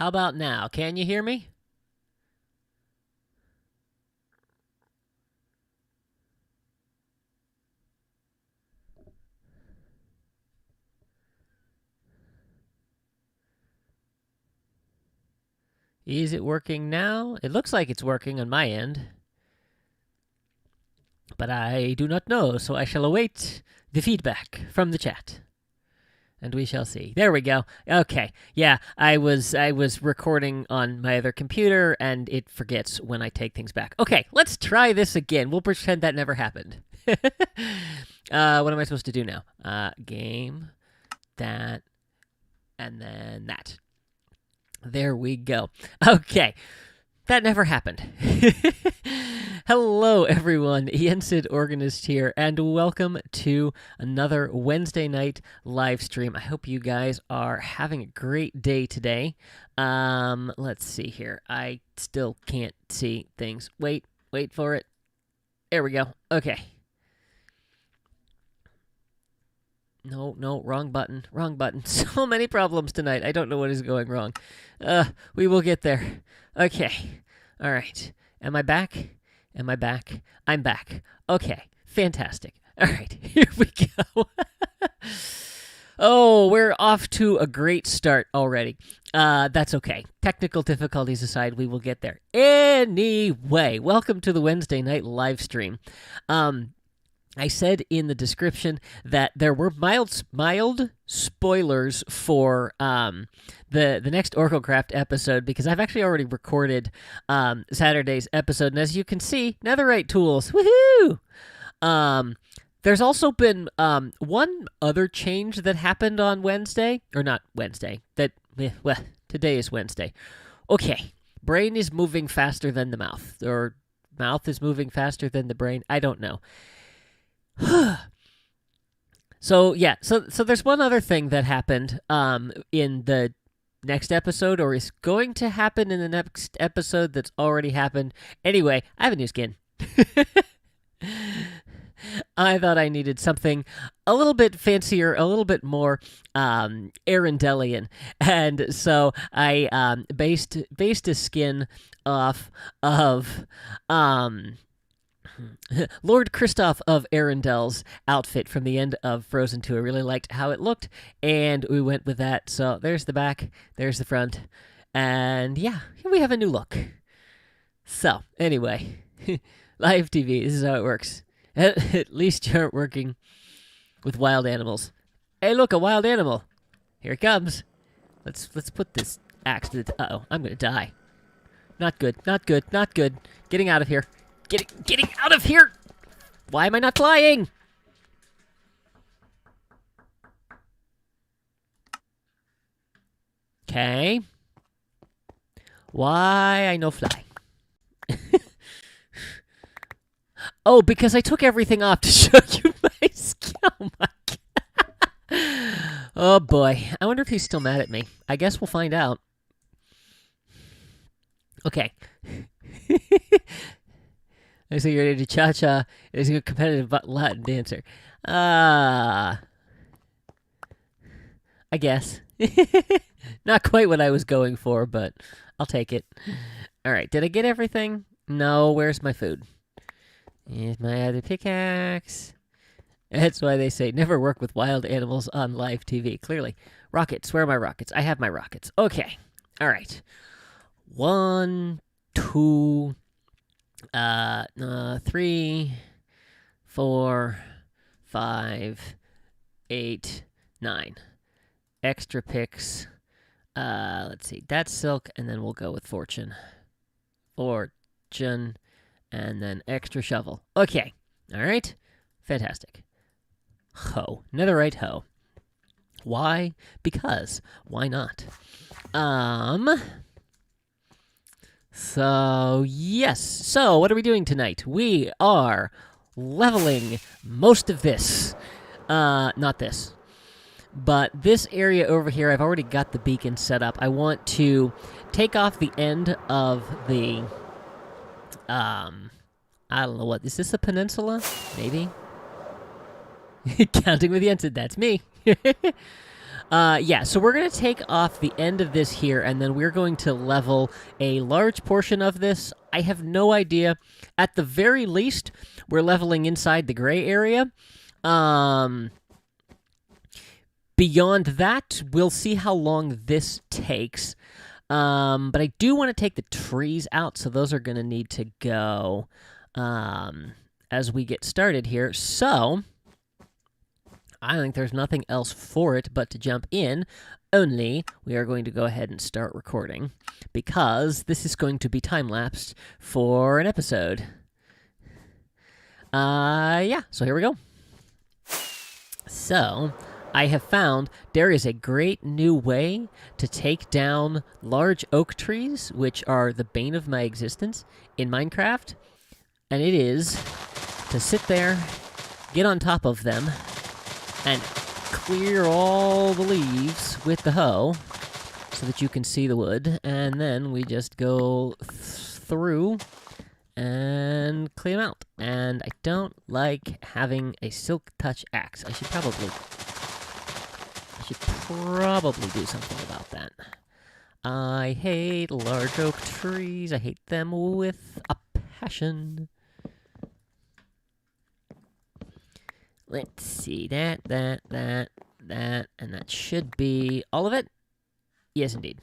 How about now? Can you hear me? Is it working now? It looks like it's working on my end, but I do not know, so I shall await the feedback from the chat. And we shall see. There we go. Okay. Yeah, I was recording on my other computer, and it forgets when I take things back. Okay, let's try this again. We'll pretend that never happened. What am I supposed to do now? Game, that, and then that. There we go. Okay. That never happened. Hello, everyone. Yensid Organist here, and welcome to another Wednesday night live stream. I hope you guys are having a great day today. Let's see here. I still can't see things. Wait for it. There we go. Okay. No, wrong button. So many problems tonight. I don't know what is going wrong. We will get there. Okay. All right. Am I back? I'm back. Okay. Fantastic. All right. Here we go. Oh, we're off to a great start already. That's okay. Technical difficulties aside, we will get there. Anyway, welcome to the Wednesday night live stream. I said in the description that there were mild spoilers for the next OrgelCraft episode, because I've actually already recorded Saturday's episode, and as you can see, netherite tools, woohoo! There's also been one other change that happened on Wednesday, or not Wednesday. Today is Wednesday. Okay, brain is moving faster than the mouth, or mouth is moving faster than the brain. I don't know. So there's one other thing that happened in the next episode, or is going to happen in the next episode that's already happened. Anyway, I have a new skin. I thought I needed something a little bit fancier, a little bit more Arendellian, and so I based a skin off of Lord Kristoff of Arendelle's outfit from the end of Frozen 2. I really liked how it looked, and we went with that. So there's the back, there's the front, and yeah, here we have a new look. So, anyway, live TV, this is how it works. At least you aren't working with wild animals. Hey, look, a wild animal. Here it comes. Let's put this axe to the... Uh-oh, I'm gonna die. Not good. Getting out of here. Getting out of here! Why am I not flying? Okay. Why I no fly? Oh, because I took everything off to show you my skill. Oh my god. Oh boy. I wonder if he's still mad at me. I guess we'll find out. Okay. I see you're ready to cha-cha. Is a competitive Latin dancer. I guess. Not quite what I was going for, but I'll take it. All right, did I get everything? No, where's my food? Here's my other pickaxe. That's why they say never work with wild animals on live TV. Clearly. Rockets, where are my rockets? I have my rockets. Okay. All right. 1, 2... 3, 4, 5, 8, 9. Extra picks. Let's see. That's silk, and then we'll go with fortune. Fortune, and then extra shovel. Okay. All right. Fantastic. Hoe. Netherite hoe. Why? Because. Why not? So, yes. So, what are we doing tonight? We are leveling most of this. Not this. But this area over here, I've already got the beacon set up. I want to take off the end of the... I don't know what... Is this a peninsula? Maybe? Counting with Yensid, that's me. Yeah, so we're going to take off the end of this here, and then we're going to level a large portion of this. I have no idea. At the very least, we're leveling inside the gray area. Beyond that, we'll see how long this takes. But I do want to take the trees out, so those are going to need to go as we get started here. So I think there's nothing else for it but to jump in, only we are going to go ahead and start recording, because this is going to be time-lapsed for an episode. Yeah, so here we go. So, I have found there is a great new way to take down large oak trees, which are the bane of my existence in Minecraft, and it is to sit there, get on top of them, and clear all the leaves with the hoe so that you can see the wood, and then we just go through and clean them out. And I don't like having a silk touch axe. I should probably do something about that. I hate large oak trees. I hate them with a passion. Let's see, that, and that should be all of it? Yes, indeed.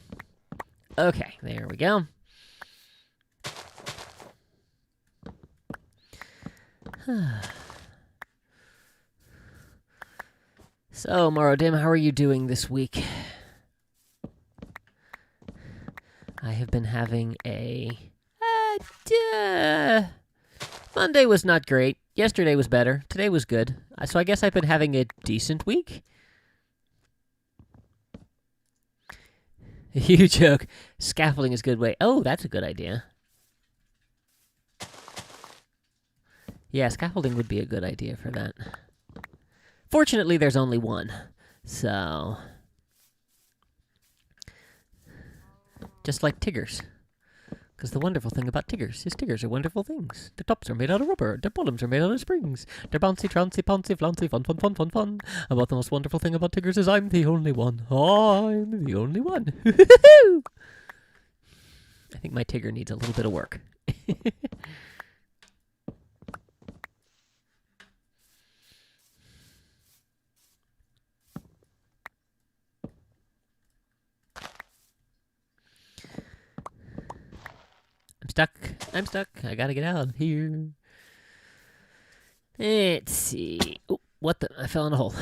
Okay, there we go. So, Morodim, how are you doing this week? I have been having a... Monday was not great. Yesterday was better. Today was good. So I guess I've been having a decent week. You joke. Scaffolding is a good way. Oh, that's a good idea. Yeah, scaffolding would be a good idea for that. Fortunately, there's only one. So... just like Tiggers. Because the wonderful thing about Tiggers is Tiggers are wonderful things. Their tops are made out of rubber. Their bottoms are made out of springs. They're bouncy, trouncy, pouncy, flouncy, fun, fun, fun, fun, fun. About the most wonderful thing about Tiggers is I'm the only one. I'm the only one. I think my Tigger needs a little bit of work. I'm stuck. I gotta get out of here. Let's see. Oh, what the? I fell in a hole.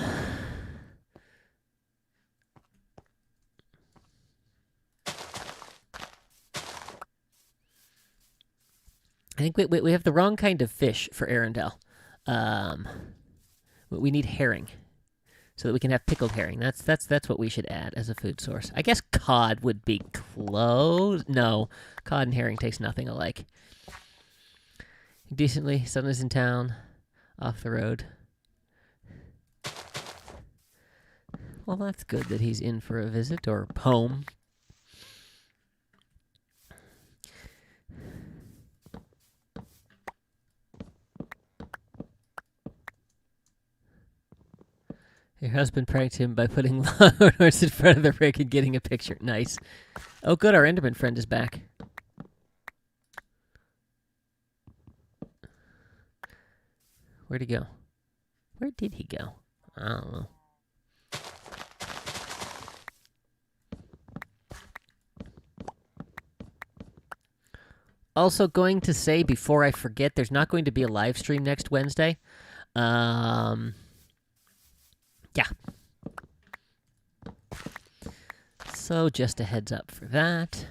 I think we have the wrong kind of fish for Arendelle. We need herring, so that we can have pickled herring. That's what we should add as a food source. I guess cod would be close. No, cod and herring taste nothing alike. Decently, son is in town, off the road. Well, that's good that he's in for a visit, or home. Your husband pranked him by putting lawnmowers in front of the rig and getting a picture. Nice. Oh, good, our Enderman friend is back. Where'd he go? Where did he go? I don't know. Also going to say, before I forget, there's not going to be a live stream next Wednesday. Yeah. So just a heads up for that.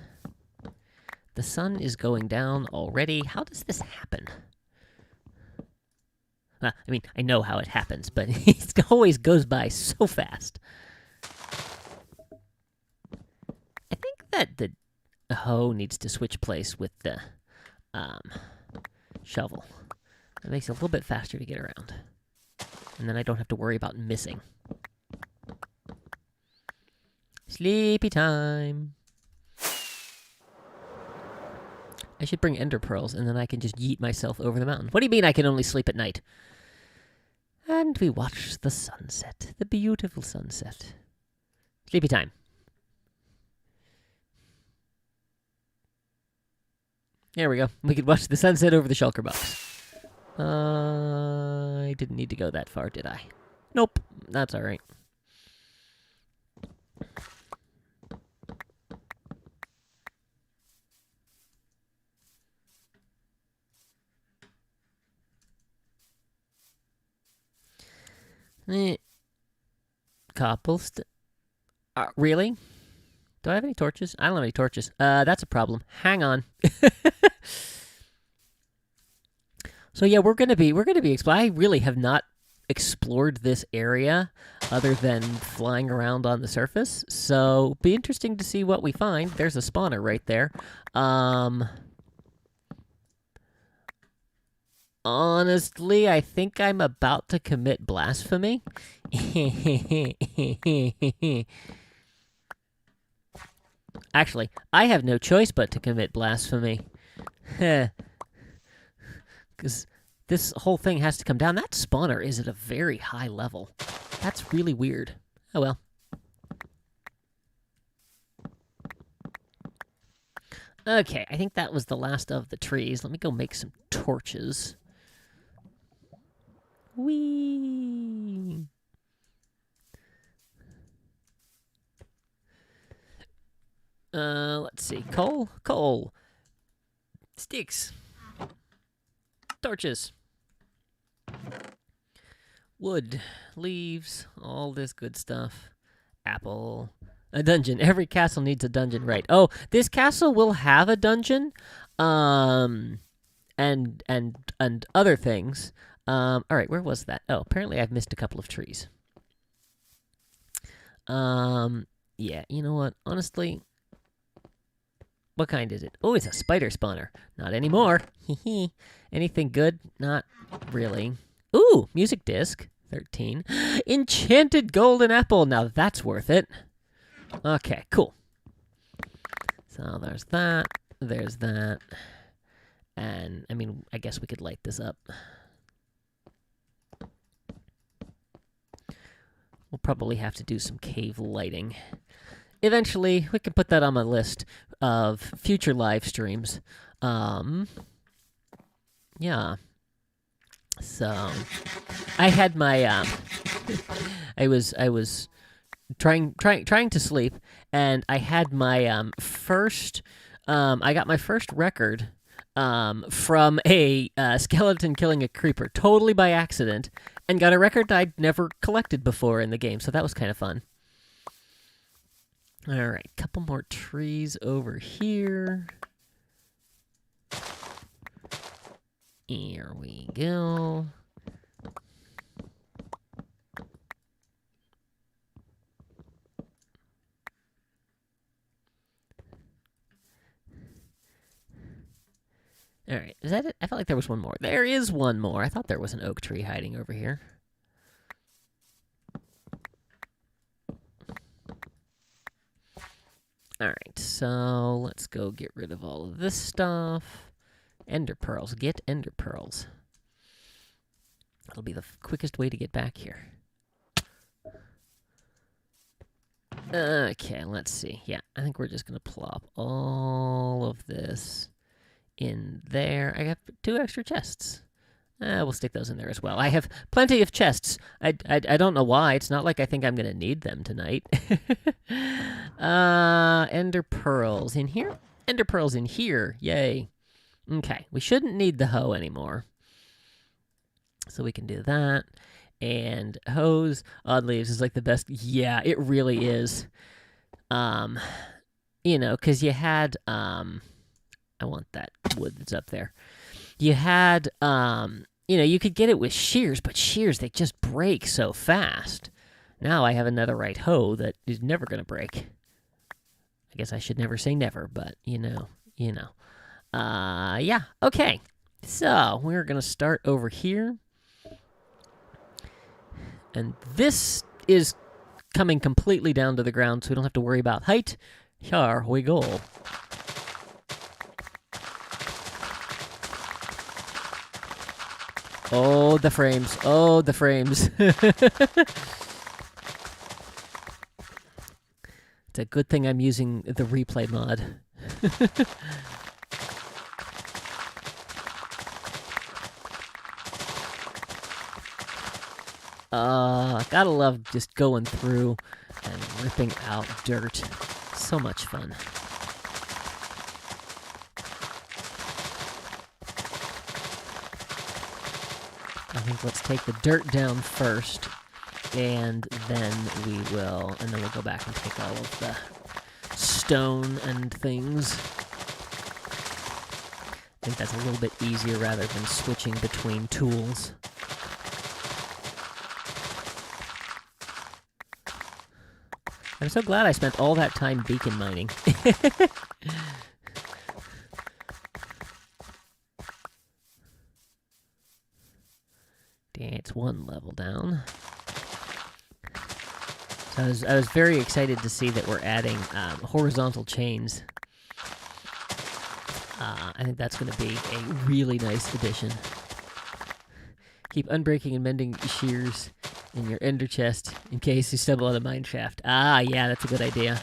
The sun is going down already. How does this happen? I mean, I know how it happens, but it always goes by so fast. I think that the hoe needs to switch place with the shovel. It makes it a little bit faster to get around. And then I don't have to worry about missing. Sleepy time. I should bring ender pearls, and then I can just yeet myself over the mountain. What do you mean I can only sleep at night? And we watch the sunset. The beautiful sunset. Sleepy time. There we go. We could watch the sunset over the shulker box. I didn't need to go that far, did I? Nope. That's all right. Really? Do I have any torches? I don't have any torches. That's a problem. Hang on. So yeah, we're gonna be exploring. I really have not explored this area other than flying around on the surface. So be interesting to see what we find. There's a spawner right there. Honestly, I think I'm about to commit blasphemy. Actually, I have no choice but to commit blasphemy. Because this whole thing has to come down. That spawner is at a very high level. That's really weird. Oh well. Okay, I think that was the last of the trees. Let me go make some torches. Whee! Let's see. Coal. Sticks. Torches. Wood. Leaves. All this good stuff. Apple. A dungeon. Every castle needs a dungeon, right? Oh, this castle will have a dungeon. And other things. All right, where was that? Oh, apparently I've missed a couple of trees. Yeah, you know what? Honestly, what kind is it? Oh, it's a spider spawner. Not anymore. Anything good? Not really. Ooh, music disc. 13. Enchanted golden apple. Now that's worth it. Okay, cool. So there's that. There's that. And, I mean, I guess we could light this up. We'll probably have to do some cave lighting. Eventually, we can put that on my list of future live streams. Yeah. So, I had my, I was trying to sleep, and I had my first, I got my first record from a skeleton killing a creeper totally by accident, and got a record I'd never collected before in the game, so that was kind of fun. All right, couple more trees over here. Here we go. All right, is that it? I felt like there was one more. There is one more. I thought there was an oak tree hiding over here. All right, so let's go get rid of all of this stuff. Ender pearls. Get ender pearls. That'll be the quickest way to get back here. Okay, let's see. Yeah, I think we're just going to plop all of this in there. I have 2 extra chests. We'll stick those in there as well. I have plenty of chests. I don't know why. It's not like I think I'm going to need them tonight. Ender pearls in here? Ender pearls in here. Yay. Okay, we shouldn't need the hoe anymore. So we can do that. And hose, odd leaves is like the best. Yeah, it really is. You know, because you had, I want that wood that's up there. You had, you know, you could get it with shears, but shears, they just break so fast. Now I have a netherite hoe that is never going to break. I guess I should never say never, but, you know. Yeah, okay. So, we're going to start over here. And this is coming completely down to the ground, so we don't have to worry about height. Here we go. Oh, the frames. Oh, the frames. It's a good thing I'm using the replay mod. Gotta love just going through and ripping out dirt. So much fun. I think let's take the dirt down first, and then we'll go back and take all of the stone and things. I think that's a little bit easier rather than switching between tools. I'm so glad I spent all that time beacon mining. It's one level down. So I was very excited to see that we're adding horizontal chains. I think that's going to be a really nice addition. Keep unbreaking and mending shears in your ender chest in case you stumble on a mine shaft. Ah, yeah, that's a good idea.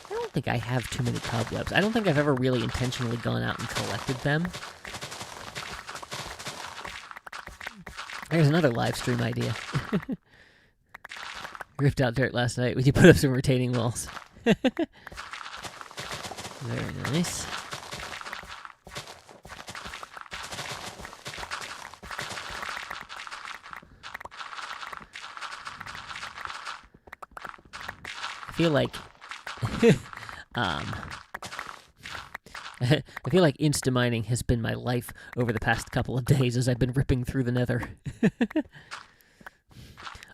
I don't think I have too many cobwebs. I don't think I've ever really intentionally gone out and collected them. There's another live stream idea. Ripped out dirt last night. Would you put up some retaining walls? Very nice. I feel like I feel like insta-mining has been my life over the past couple of days as I've been ripping through the nether.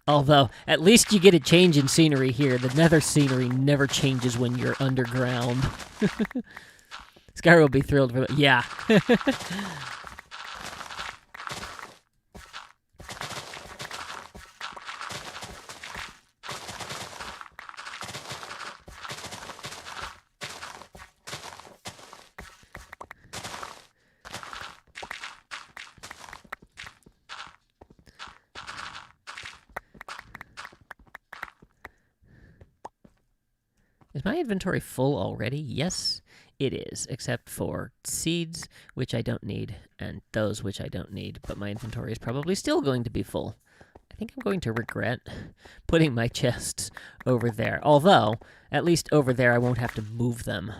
Although, at least you get a change in scenery here. The nether scenery never changes when you're underground. Skyrim will be thrilled for that. Yeah. Is my inventory full already? Yes, it is, except for seeds, which I don't need, and those which I don't need, but my inventory is probably still going to be full. I think I'm going to regret putting my chests over there, although, at least over there I won't have to move them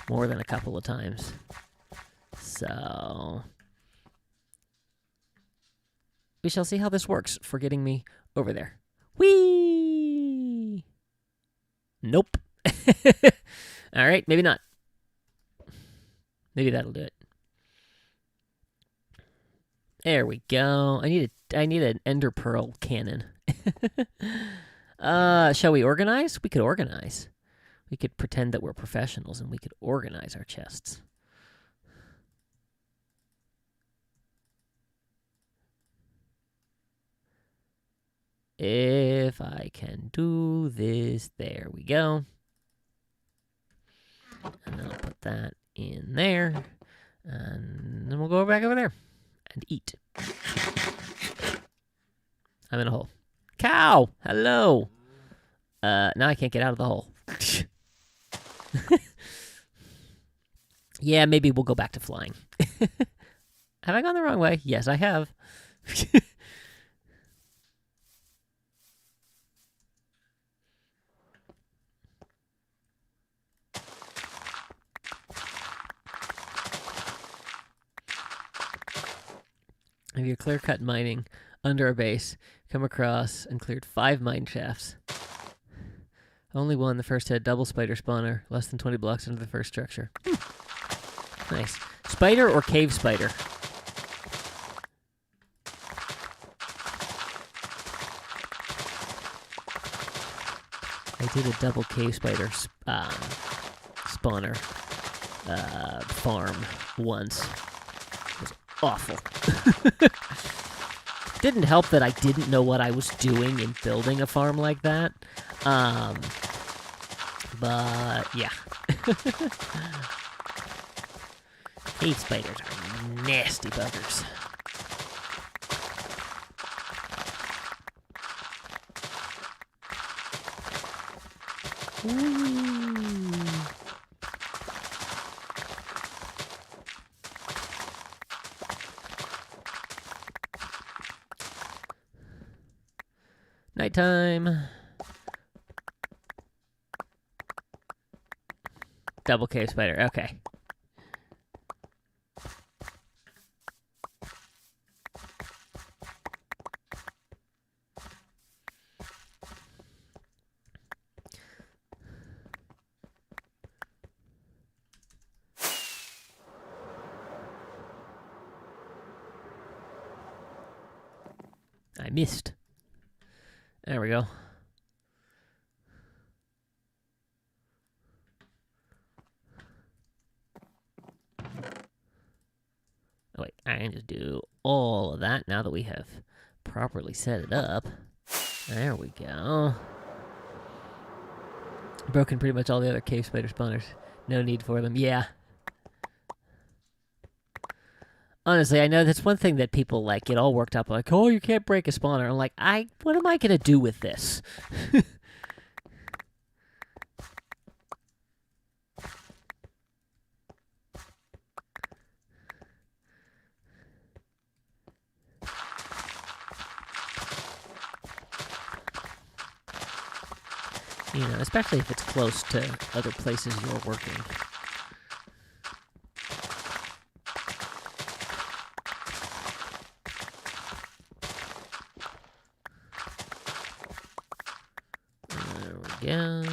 more than a couple of times. So we shall see how this works for getting me over there. Whee! Nope. All right, maybe not. Maybe that'll do it. There we go. I need an ender pearl cannon. Shall we organize? We could organize. We could pretend that we're professionals and we could organize our chests. If I can do this, there we go. And then I'll put that in there. And then we'll go back over there and eat. I'm in a hole. Cow! Hello! Now I can't get out of the hole. Yeah, maybe we'll go back to flying. Have I gone the wrong way? Yes, I have. If you're clear-cut mining under a base, come across and cleared 5 mine shafts. Only one, the first had double spider spawner, less than 20 blocks into the first structure. Nice. Spider or cave spider? I did a double cave spider spawner farm once. It was awful. Didn't help that I didn't know what I was doing in building a farm like that. But yeah. Cave spiders are nasty buggers. Ooh. Nighttime. Double cave spider. Okay. I missed. There we go. Oh, wait, I can just do all of that now that we have properly set it up. There we go. Broken pretty much all the other cave spider spawners. No need for them. Yeah. Honestly, I know that's one thing that people like get all worked up like, oh, you can't break a spawner. I'm like, what am I gonna do with this? You know, especially if it's close to other places you're working. There we go.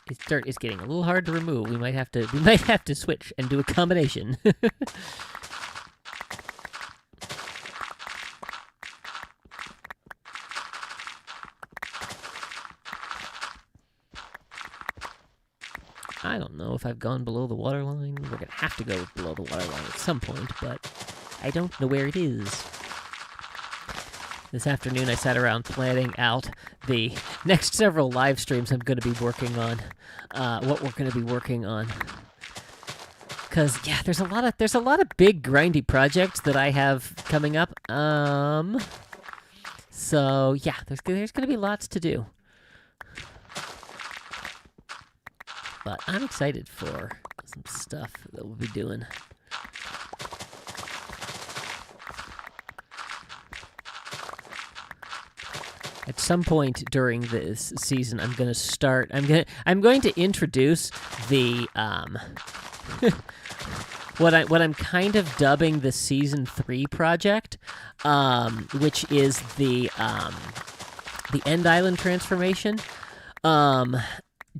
This dirt is getting a little hard to remove. We might have to switch and do a combination. I don't know if I've gone below the waterline. We're going to have to go below the waterline at some point, but I don't know where it is. This afternoon I sat around planning out the next several live streams I'm going to be working on, what we're going to be working on. Because, yeah, there's a lot of big grindy projects that I have coming up. So, yeah, there's going to be lots to do. But I'm excited for some stuff that we'll be doing. At some point during this season, I'm going to introduce the what I'm kind of dubbing the season 3 project, which is the End Island transformation.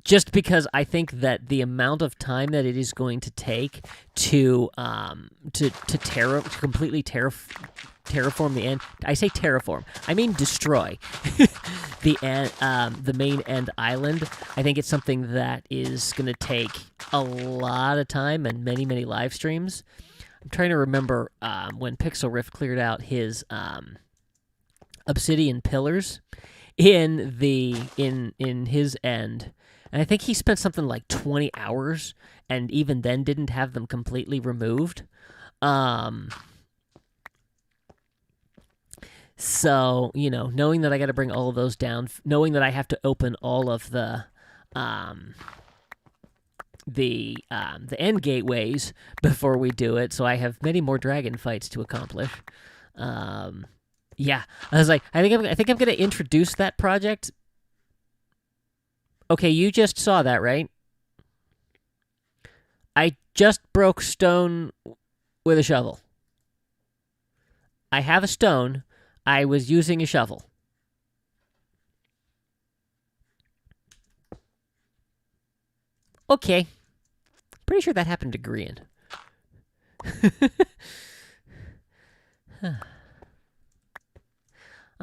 Just because I think that the amount of time that it is going to take to completely terraform the end. I say terraform. I mean destroy the main End Island. I think it's something that is going to take a lot of time and many live streams. I'm trying to remember when Pixel Rift cleared out his obsidian pillars in his end. And I think he spent something like 20 hours, and even then didn't have them completely removed. So, you know, knowing that I got to bring all of those down, knowing that I have to open all of the end gateways before we do it, so I have many more dragon fights to accomplish. Yeah, I was like, I think I'm going to introduce that project. Okay, you just saw that, right? I just broke stone with a shovel. I have a stone. I was using a shovel. Okay. Pretty sure that happened to Grian.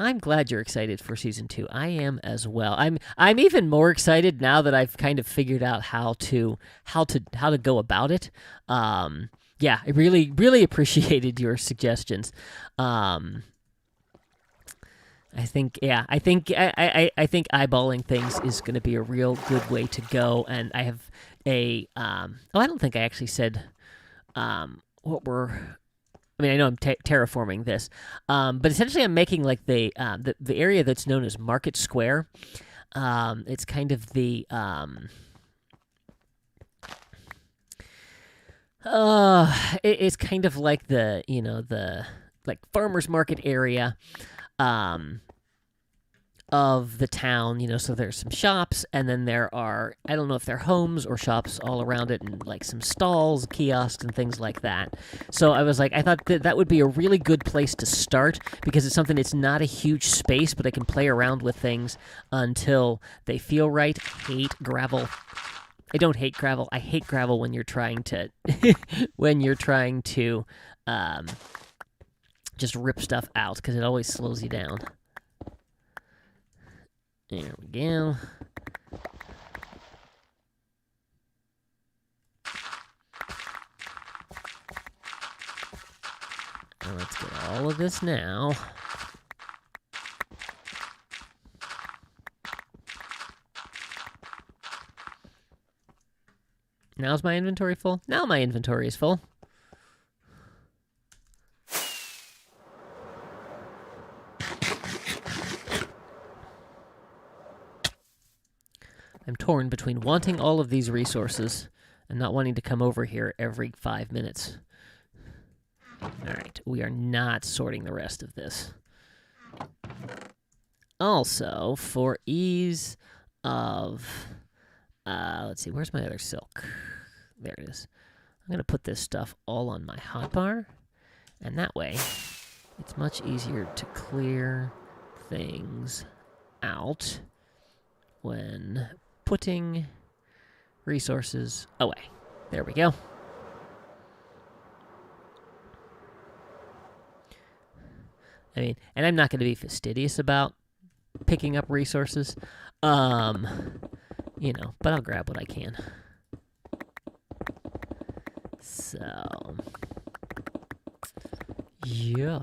I'm glad you're excited for season 2. I am as well. I'm even more excited now that I've kind of figured out how to go about it. Yeah, I really appreciated your suggestions. I think eyeballing things is going to be a real good way to go. And I have I don't think I actually said what we're. I mean, I know I'm terraforming this, but essentially I'm making like the area that's known as Market Square. It's kind of the it's kind of like the the like farmers market area of the town, so there's some shops, and then there are, I don't know if they're homes or shops all around it, and like some stalls, kiosks, and things like that. So I was like, I thought that would be a really good place to start, because it's something, it's not a huge space, but I can play around with things until they feel right. I hate gravel. I don't hate gravel. I hate gravel when you're trying to, just rip stuff out, because it always slows you down. There we go. Now let's get all of this now. Now's my inventory full? Now my inventory is full. I'm torn between wanting all of these resources and not wanting to come over here every 5 minutes. Alright, we are not sorting the rest of this. Also, for ease of... let's see, where's my other silk? There it is. I'm going to put this stuff all on my hotbar, and that way it's much easier to clear things out when putting resources away. There we go. I mean, and I'm not going to be fastidious about picking up resources, but I'll grab what I can. So, yeah.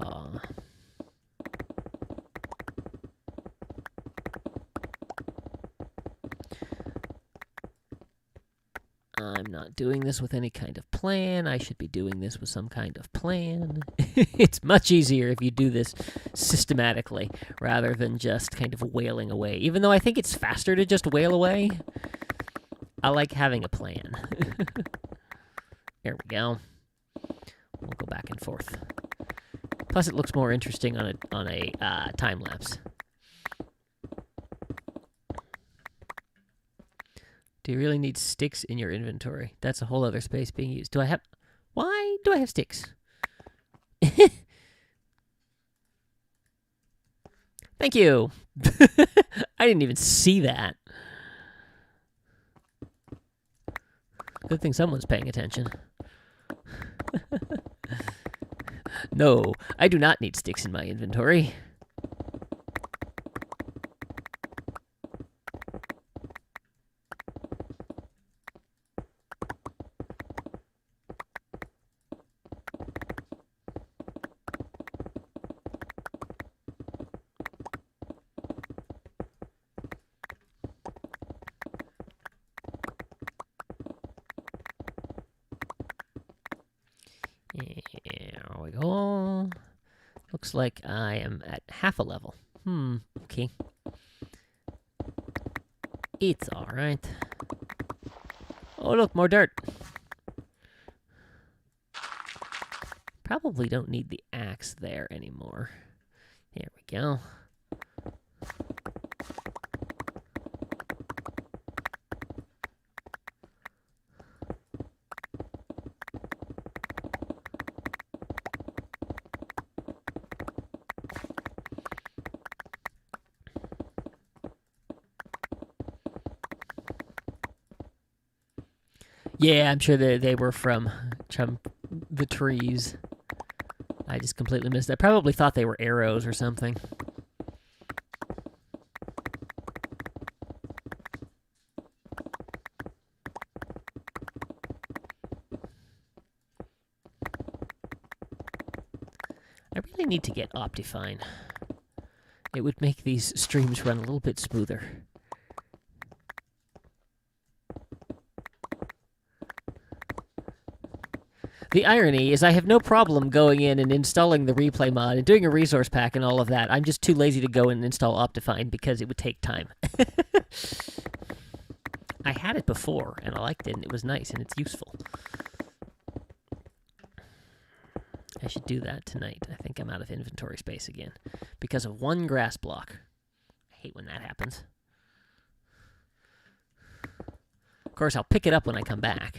I'm not doing this with any kind of plan. I should be doing this with some kind of plan. It's much easier if you do this systematically rather than just kind of wailing away. Even though I think it's faster to just wail away, I like having a plan. There we go. We'll go back and forth. Plus, it looks more interesting on a time lapse. Do you really need sticks in your inventory? That's a whole other space being used. Why do I have sticks? Thank you. I didn't even see that. Good thing someone's paying attention. No, I do not need sticks in my inventory. There we go. Looks like I am at half a level. Okay. It's alright. Oh, look, more dirt. Probably don't need the axe there anymore. There we go. Yeah, I'm sure they were from the trees. I just completely missed that. I probably thought they were arrows or something. I really need to get Optifine. It would make these streams run a little bit smoother. The irony is I have no problem going in and installing the replay mod and doing a resource pack and all of that. I'm just too lazy to go and install Optifine because it would take time. I had it before, and I liked it, and it was nice, and it's useful. I should do that tonight. I think I'm out of inventory space again because of one grass block. I hate when that happens. Of course, I'll pick it up when I come back.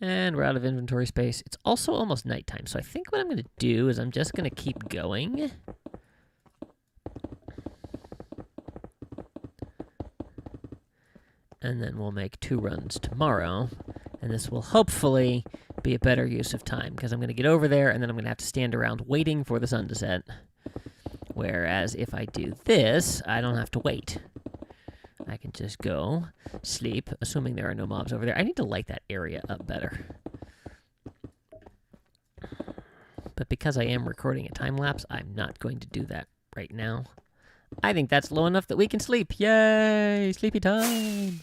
And we're out of inventory space. It's also almost nighttime, so I think what I'm going to do is I'm just going to keep going. And then we'll make 2 runs tomorrow. And this will hopefully be a better use of time, because I'm going to get over there, and then I'm going to have to stand around waiting for the sun to set. Whereas if I do this, I don't have to wait. I can just go sleep, assuming there are no mobs over there. I need to light that area up better. But because I am recording a time-lapse, I'm not going to do that right now. I think that's low enough that we can sleep. Yay! Sleepy time!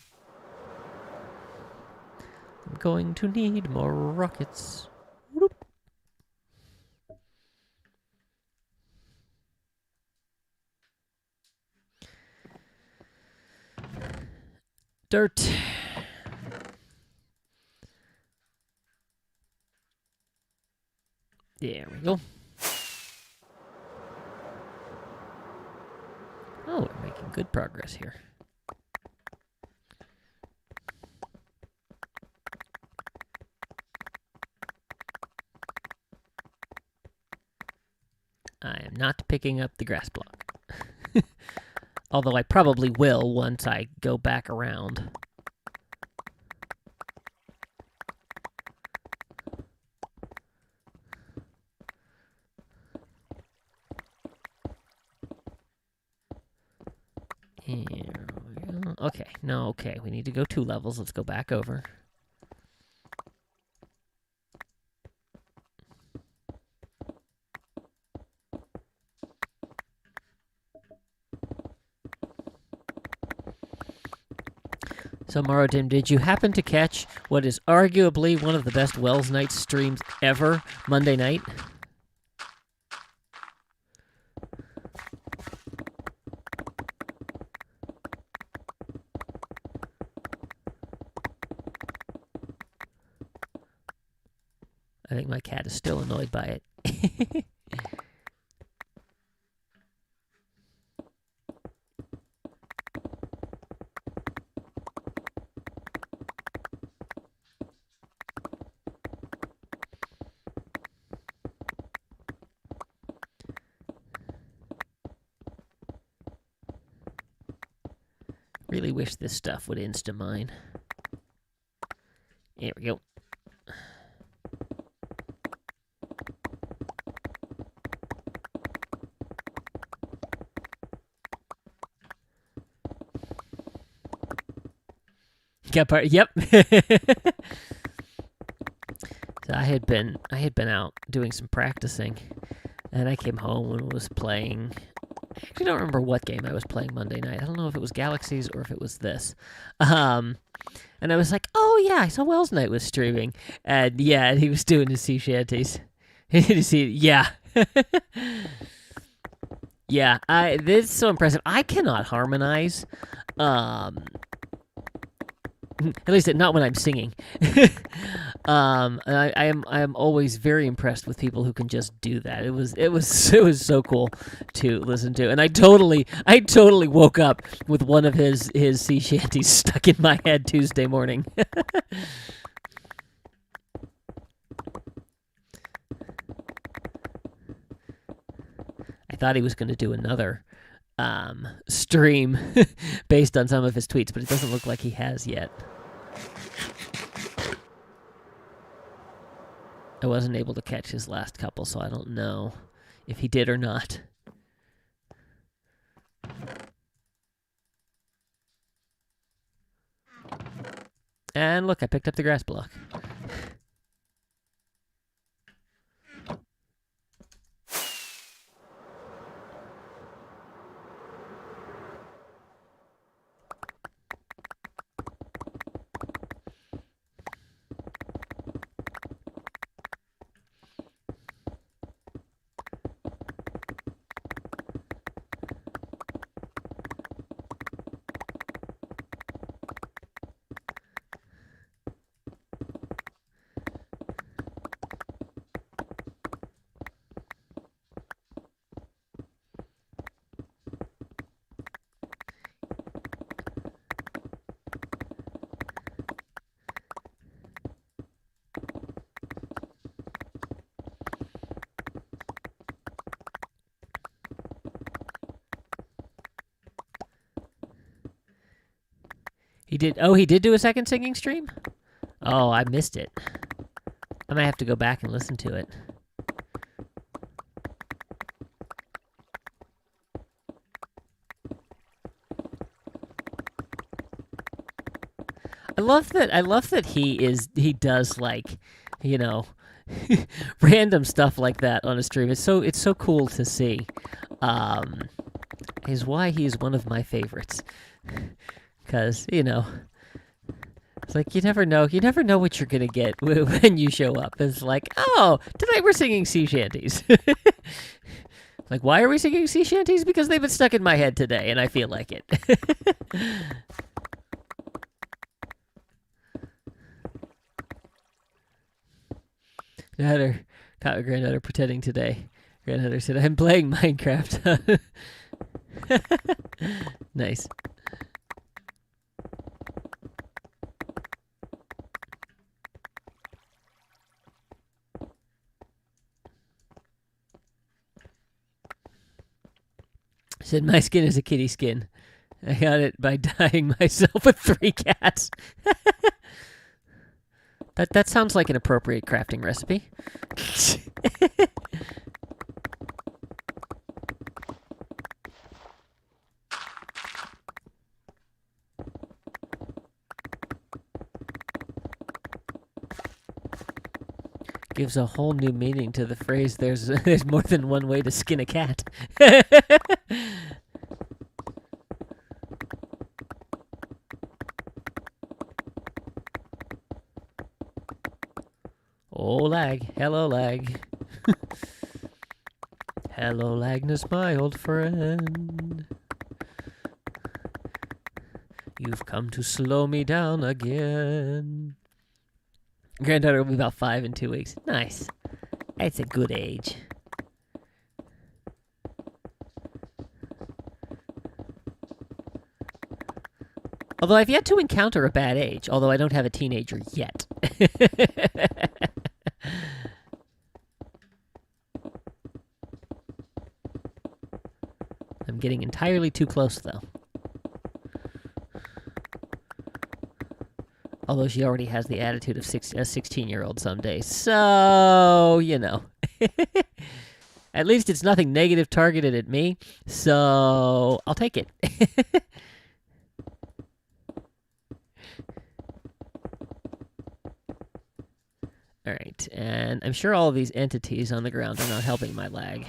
I'm going to need more rockets. Whoop. Dirt. There we go. Oh, we're making good progress here. I am not picking up the grass block. Although I probably will once I go back around. Here we go. Okay, no, okay. We need to go 2 levels. Let's go back over. So, Marodim, did you happen to catch what is arguably one of the best Wells Night streams ever, Monday night? I think my cat is still annoyed by it. Really wish this stuff would insta-mine. There we go. Yep. So I had been out doing some practicing, and I came home and was playing. I actually don't remember what game I was playing Monday night. I don't know if it was Galaxies or if it was this. And I was like, oh yeah, I saw Wells Night was streaming, and yeah, he was doing his sea shanties. Yeah. Yeah, this is so impressive. I cannot harmonize. At least not when I'm singing. I am always very impressed with people who can just do that. It was so cool to listen to, and I totally woke up with one of his sea shanties stuck in my head Tuesday morning. I thought he was going to do another stream based on some of his tweets, but it doesn't look like he has yet. I wasn't able to catch his last couple, so I don't know if he did or not. And look, I picked up the grass block. He did. Oh, he did do a second singing stream? Oh, I missed it. I might have to go back and listen to it. I love that he does, like, you know, random stuff like that on a stream. It's so cool to see. Is why he's one of my favorites. Cause, you know, it's like you never know what you're gonna get when you show up. It's like, oh, tonight we're singing sea shanties. Like, why are we singing sea shanties? Because they've been stuck in my head today, and I feel like it. Granddaughter caught my granddaughter pretending today. Granddaughter said, "I'm playing Minecraft." Nice. Said my skin is a kitty skin. I got it by dyeing myself with 3 cats. That sounds like an appropriate crafting recipe. Gives a whole new meaning to the phrase, there's more than one way to skin a cat. Oh, lag. Hello, lag. Hello, Lagnus, my old friend. You've come to slow me down again. Granddaughter will be about 5 in 2 weeks. Nice. That's a good age. Although I've yet to encounter a bad age, although I don't have a teenager yet. I'm getting entirely too close, though. Although she already has the attitude of a 16-year-old some days. So, you know. At least it's nothing negative targeted at me. So, I'll take it. Alright, and I'm sure all of these entities on the ground are not helping my lag.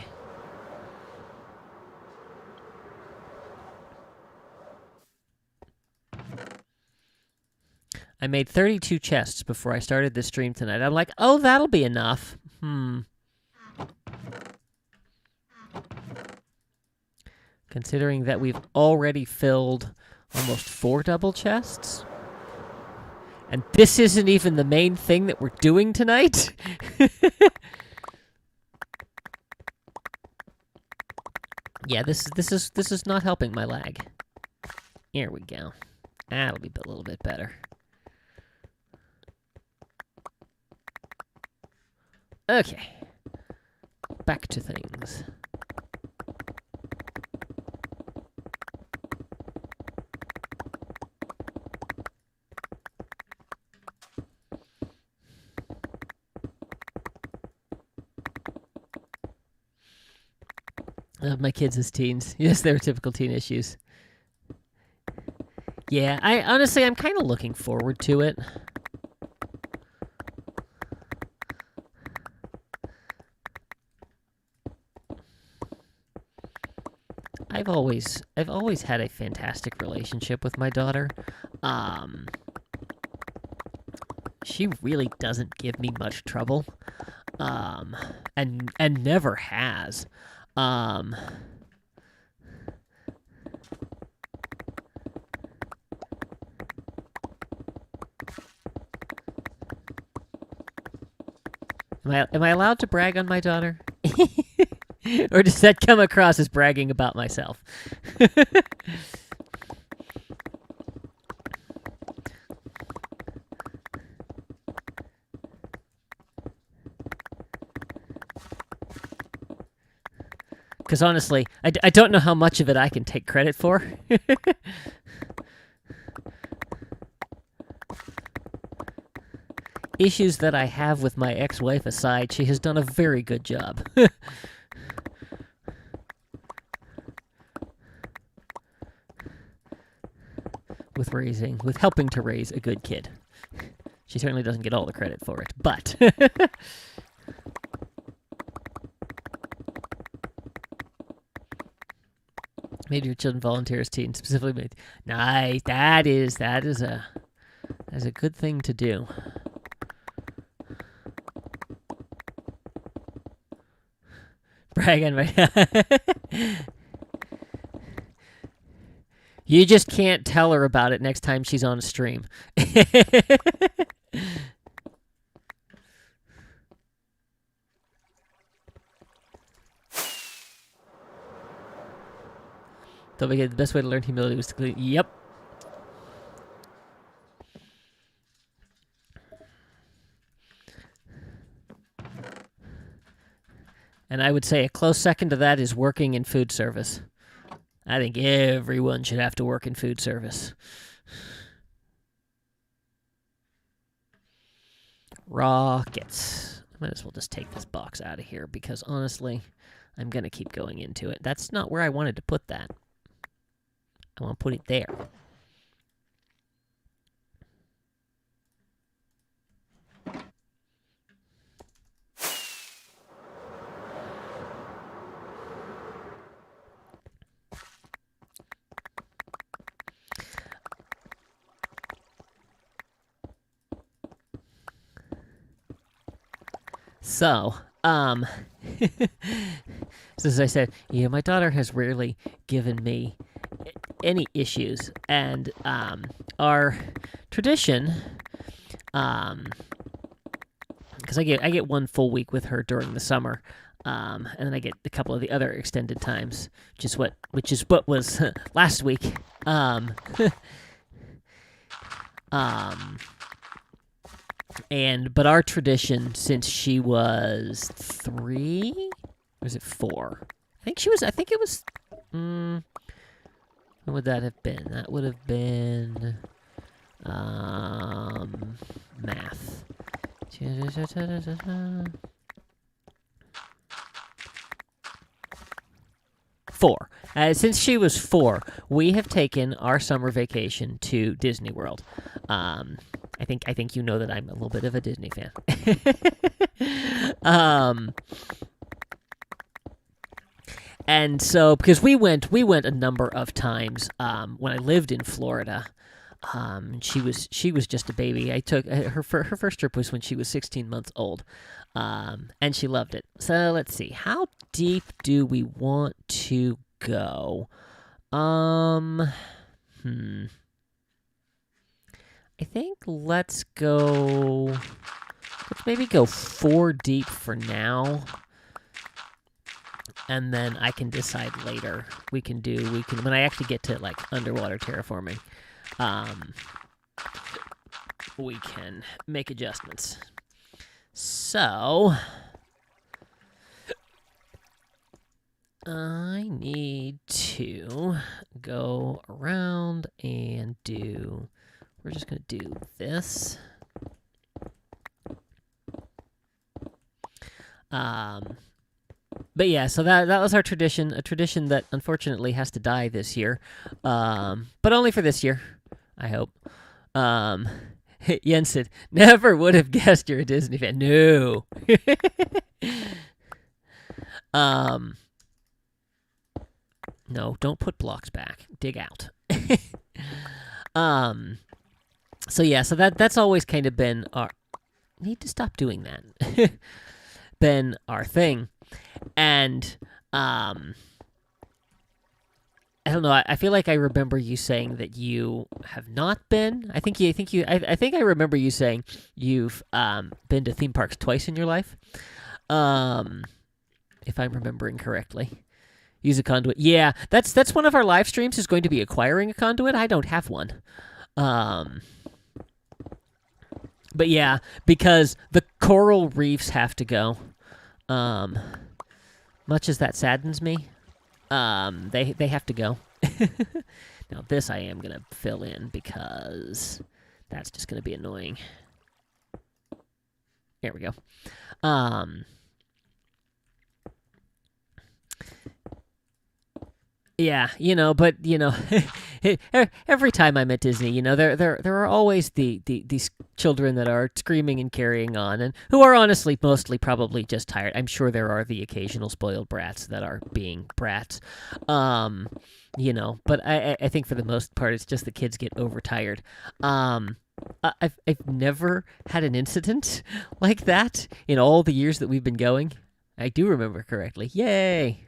I made 32 chests before I started this stream tonight. I'm like, oh, that'll be enough. Considering that we've already filled almost 4 double chests. And this isn't even the main thing that we're doing tonight. Yeah, this is not helping my lag. Here we go. That'll be a little bit better. Okay. Back to things. My kids as teens. Yes, they're typical teen issues. Yeah, I'm kind of looking forward to it. I've always had a fantastic relationship with my daughter. She really doesn't give me much trouble. And never has. Am I allowed to brag on my daughter? Or does that come across as bragging about myself? Because honestly, I don't know how much of it I can take credit for. issues that I have with my ex-wife aside, she has done a very good job. with helping to raise a good kid. She certainly doesn't get all the credit for it, but... Made your children volunteers team specifically made. Nice. That is a good thing to do. Brag on my. You just can't tell her about it next time she's on a stream. Don't forget, the best way to learn humility was to clean. Yep. And I would say a close second to that is working in food service. I think everyone should have to work in food service. Rockets. I might as well just take this box out of here because honestly, I'm going to keep going into it. That's not where I wanted to put that. I want to put it there. So, as I said, my daughter has rarely given me any issues, and our tradition, because I get 1 full week with her during the summer, and then I get a couple of the other extended times, which is what was last week. But our tradition since she was 3, or was it 4? I think it was. What would that have been? That would have been math. 4. Since she was 4, we have taken our summer vacation to Disney World. I think you know that I'm a little bit of a Disney fan. And so, because we went a number of times when I lived in Florida. She was just a baby. I took her first trip was when she was 16 months old, and she loved it. So let's see, how deep do we want to go? I think let's maybe go 4 deep for now. And then I can decide later. We can when I actually get to like underwater terraforming, we can make adjustments. So I need to go around and we're just going to do this. But yeah, so that was our tradition, a tradition that unfortunately has to die this year. But only for this year, I hope. Jensen, never would have guessed you're a Disney fan. No. No, don't put blocks back. Dig out. So yeah, so that's always kind of been our... Need to stop doing that. Been our thing. And I don't know. I feel like I remember you saying that you have not been. I think I remember you saying you've been to theme parks twice in your life. If I'm remembering correctly. Use a conduit. Yeah, that's one of our live streams is going to be acquiring a conduit. I don't have one. But yeah, because the coral reefs have to go. Much as that saddens me, they have to go. Now this I am going to fill in because that's just going to be annoying. There we go. Um, Yeah, but every time I'm at Disney, there are always these children that are screaming and carrying on, and who are honestly mostly probably just tired. I'm sure there are the occasional spoiled brats that are being brats, but I think for the most part it's just the kids get overtired. I've never had an incident like that in all the years that we've been going. I do remember correctly. Yay!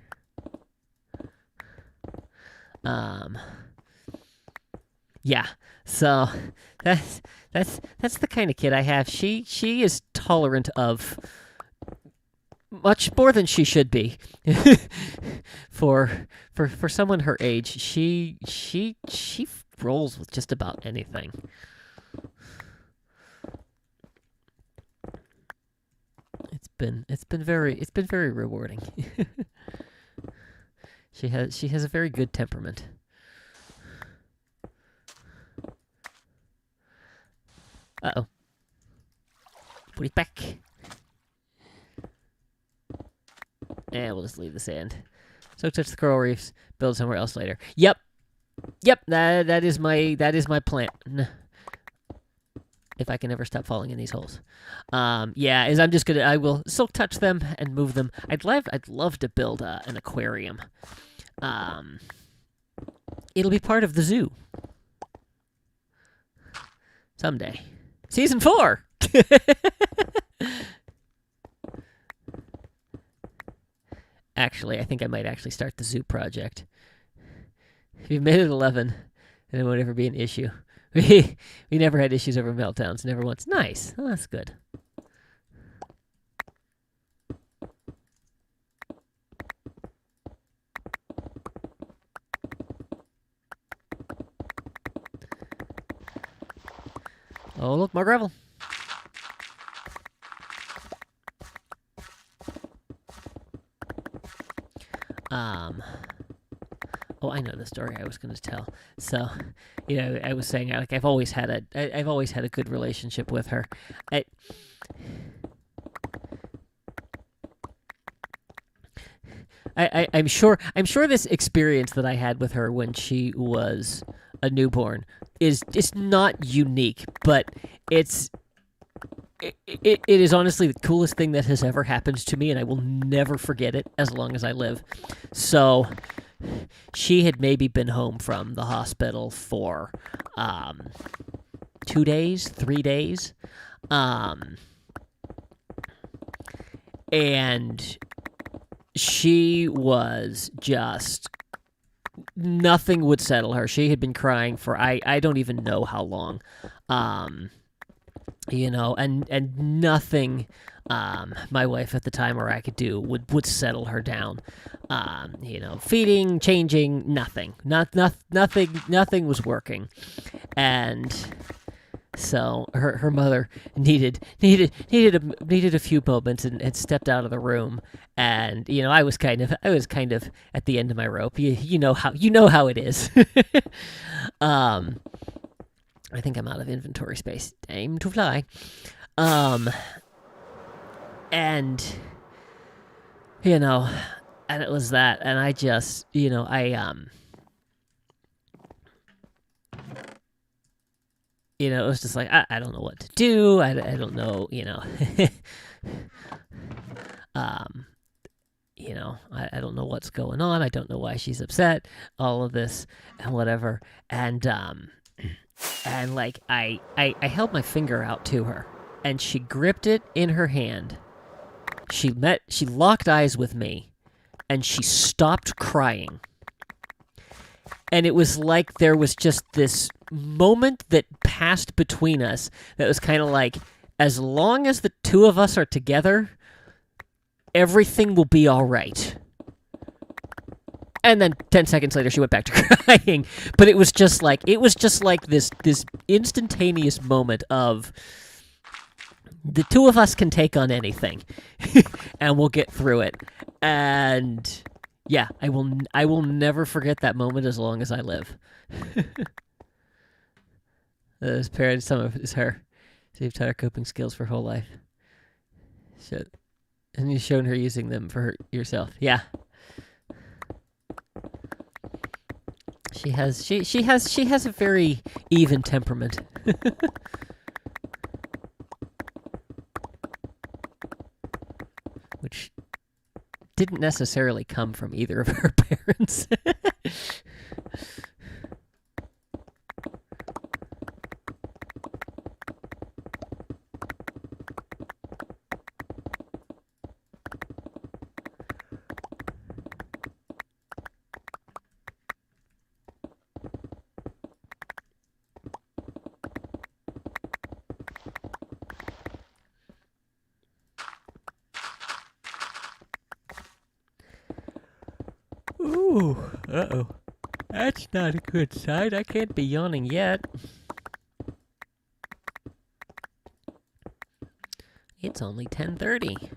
Yeah. So that's the kind of kid I have. She is tolerant of much more than she should be. for someone her age, she rolls with just about anything. It's been very rewarding. She has a very good temperament. Uh-oh. Put it back. And we'll just leave the sand. So touch the coral reefs, build somewhere else later. Yep. That is my plan. If I can ever stop falling in these holes. I will silk touch them and move them. I'd love to build an aquarium. It'll be part of the zoo. Someday. Season 4! Actually, I think I might actually start the zoo project. If you've made it 11, then it won't ever be an issue. We never had issues over meltdowns, never once. Nice. Oh, that's good. Oh, look, more gravel. Oh, I know the story I was going to tell. So, I was saying I've always had a good relationship with her. I'm sure this experience that I had with her when she was a newborn is not unique, but it is honestly the coolest thing that has ever happened to me, and I will never forget it as long as I live. So she had maybe been home from the hospital for 2 days, 3 days, and she was just, nothing would settle her. She had been crying for I don't even know how long, and nothing my wife at the time or I could do would settle her down. Feeding, changing, nothing was working, and so her mother needed a few moments and had stepped out of the room, and I was kind of at the end of my rope. You know how it is. I think I'm out of inventory space. Time to fly. And it was that, and I just, it was just like, I don't know what to do. I don't know, I don't know what's going on. I don't know why she's upset. All of this and whatever, and like I held my finger out to her, and she gripped it in her hand. She locked eyes with me, and she stopped crying. And it was like there was just this moment that passed between us that was kind of like, as long as the two of us are together, everything will be all right. And then 10 seconds later, she went back to crying. But it was just like this instantaneous moment of, the two of us can take on anything, and we'll get through it. And yeah, I will never forget that moment as long as I live. This parent, some of it is her. So you've taught her coping skills for her whole life. And you've shown her using them for yourself. Yeah. She has a very even temperament. Which didn't necessarily come from either of her parents. Ooh, uh-oh. That's not a good sign. I can't be yawning yet. It's only 10:30.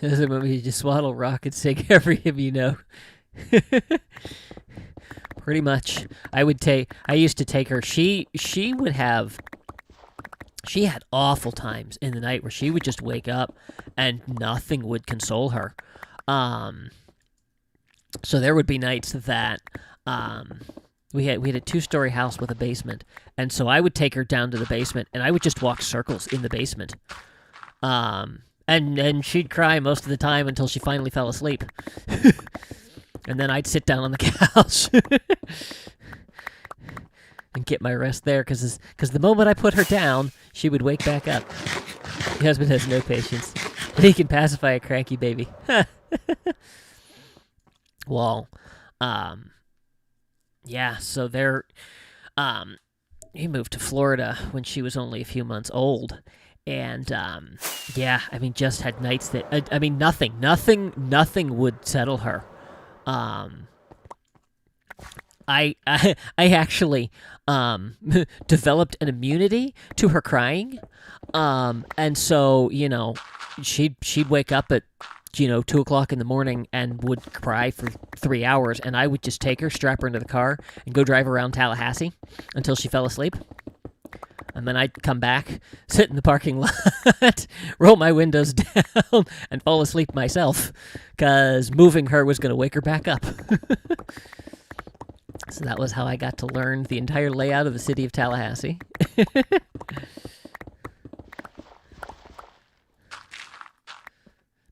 This is a movie you just swaddle, rock, and sing every hymn you know. Pretty much. I used to take her. She had awful times in the night where she would just wake up and nothing would console her. So there would be nights that we had a 2-story house with a basement, and so I would take her down to the basement and I would just walk circles in the basement. And she'd cry most of the time until she finally fell asleep. And then I'd sit down on the couch and get my rest there, because the moment I put her down, she would wake back up. My husband has no patience. He can pacify a cranky baby. Well, yeah, so he moved to Florida when she was only a few months old. And, yeah, I mean, just had nights that, nothing would settle her. I actually developed an immunity to her crying, and so she'd wake up at 2:00 in the morning and would cry for 3 hours, and I would just take her, strap her into the car, and go drive around Tallahassee until she fell asleep. And then I'd come back, sit in the parking lot, roll my windows down, and fall asleep myself, because moving her was going to wake her back up. So that was how I got to learn the entire layout of the city of Tallahassee.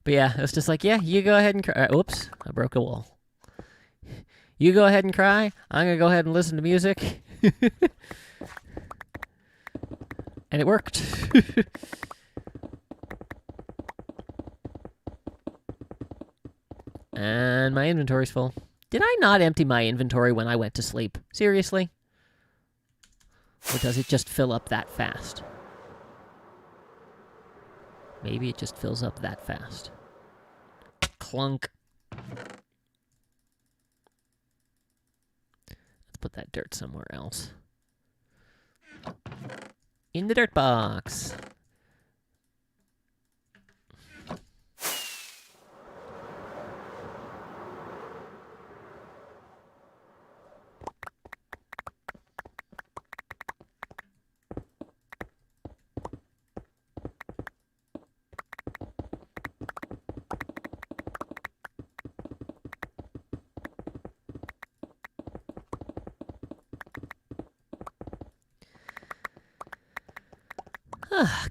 But yeah, it was just like, yeah, you go ahead and cry. Oops, I broke a wall. You go ahead and cry. I'm going to go ahead and listen to music. And it worked. And my inventory's full. Did I not empty my inventory when I went to sleep? Seriously? Or does it just fill up that fast? Maybe it just fills up that fast. Clunk. Let's put that dirt somewhere else. In the dirt box.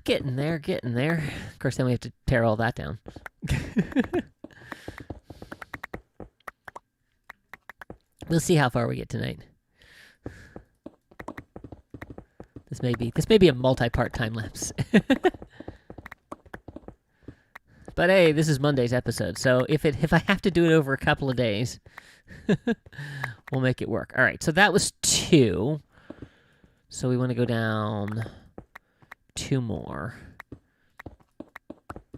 Getting there, getting there. Of course, then we have to tear all that down. We'll see how far we get tonight. This may be a multi-part time lapse. But hey, this is Monday's episode, so if I have to do it over a couple of days, we'll make it work. All right, so that was 2. So we want to go down 2 more.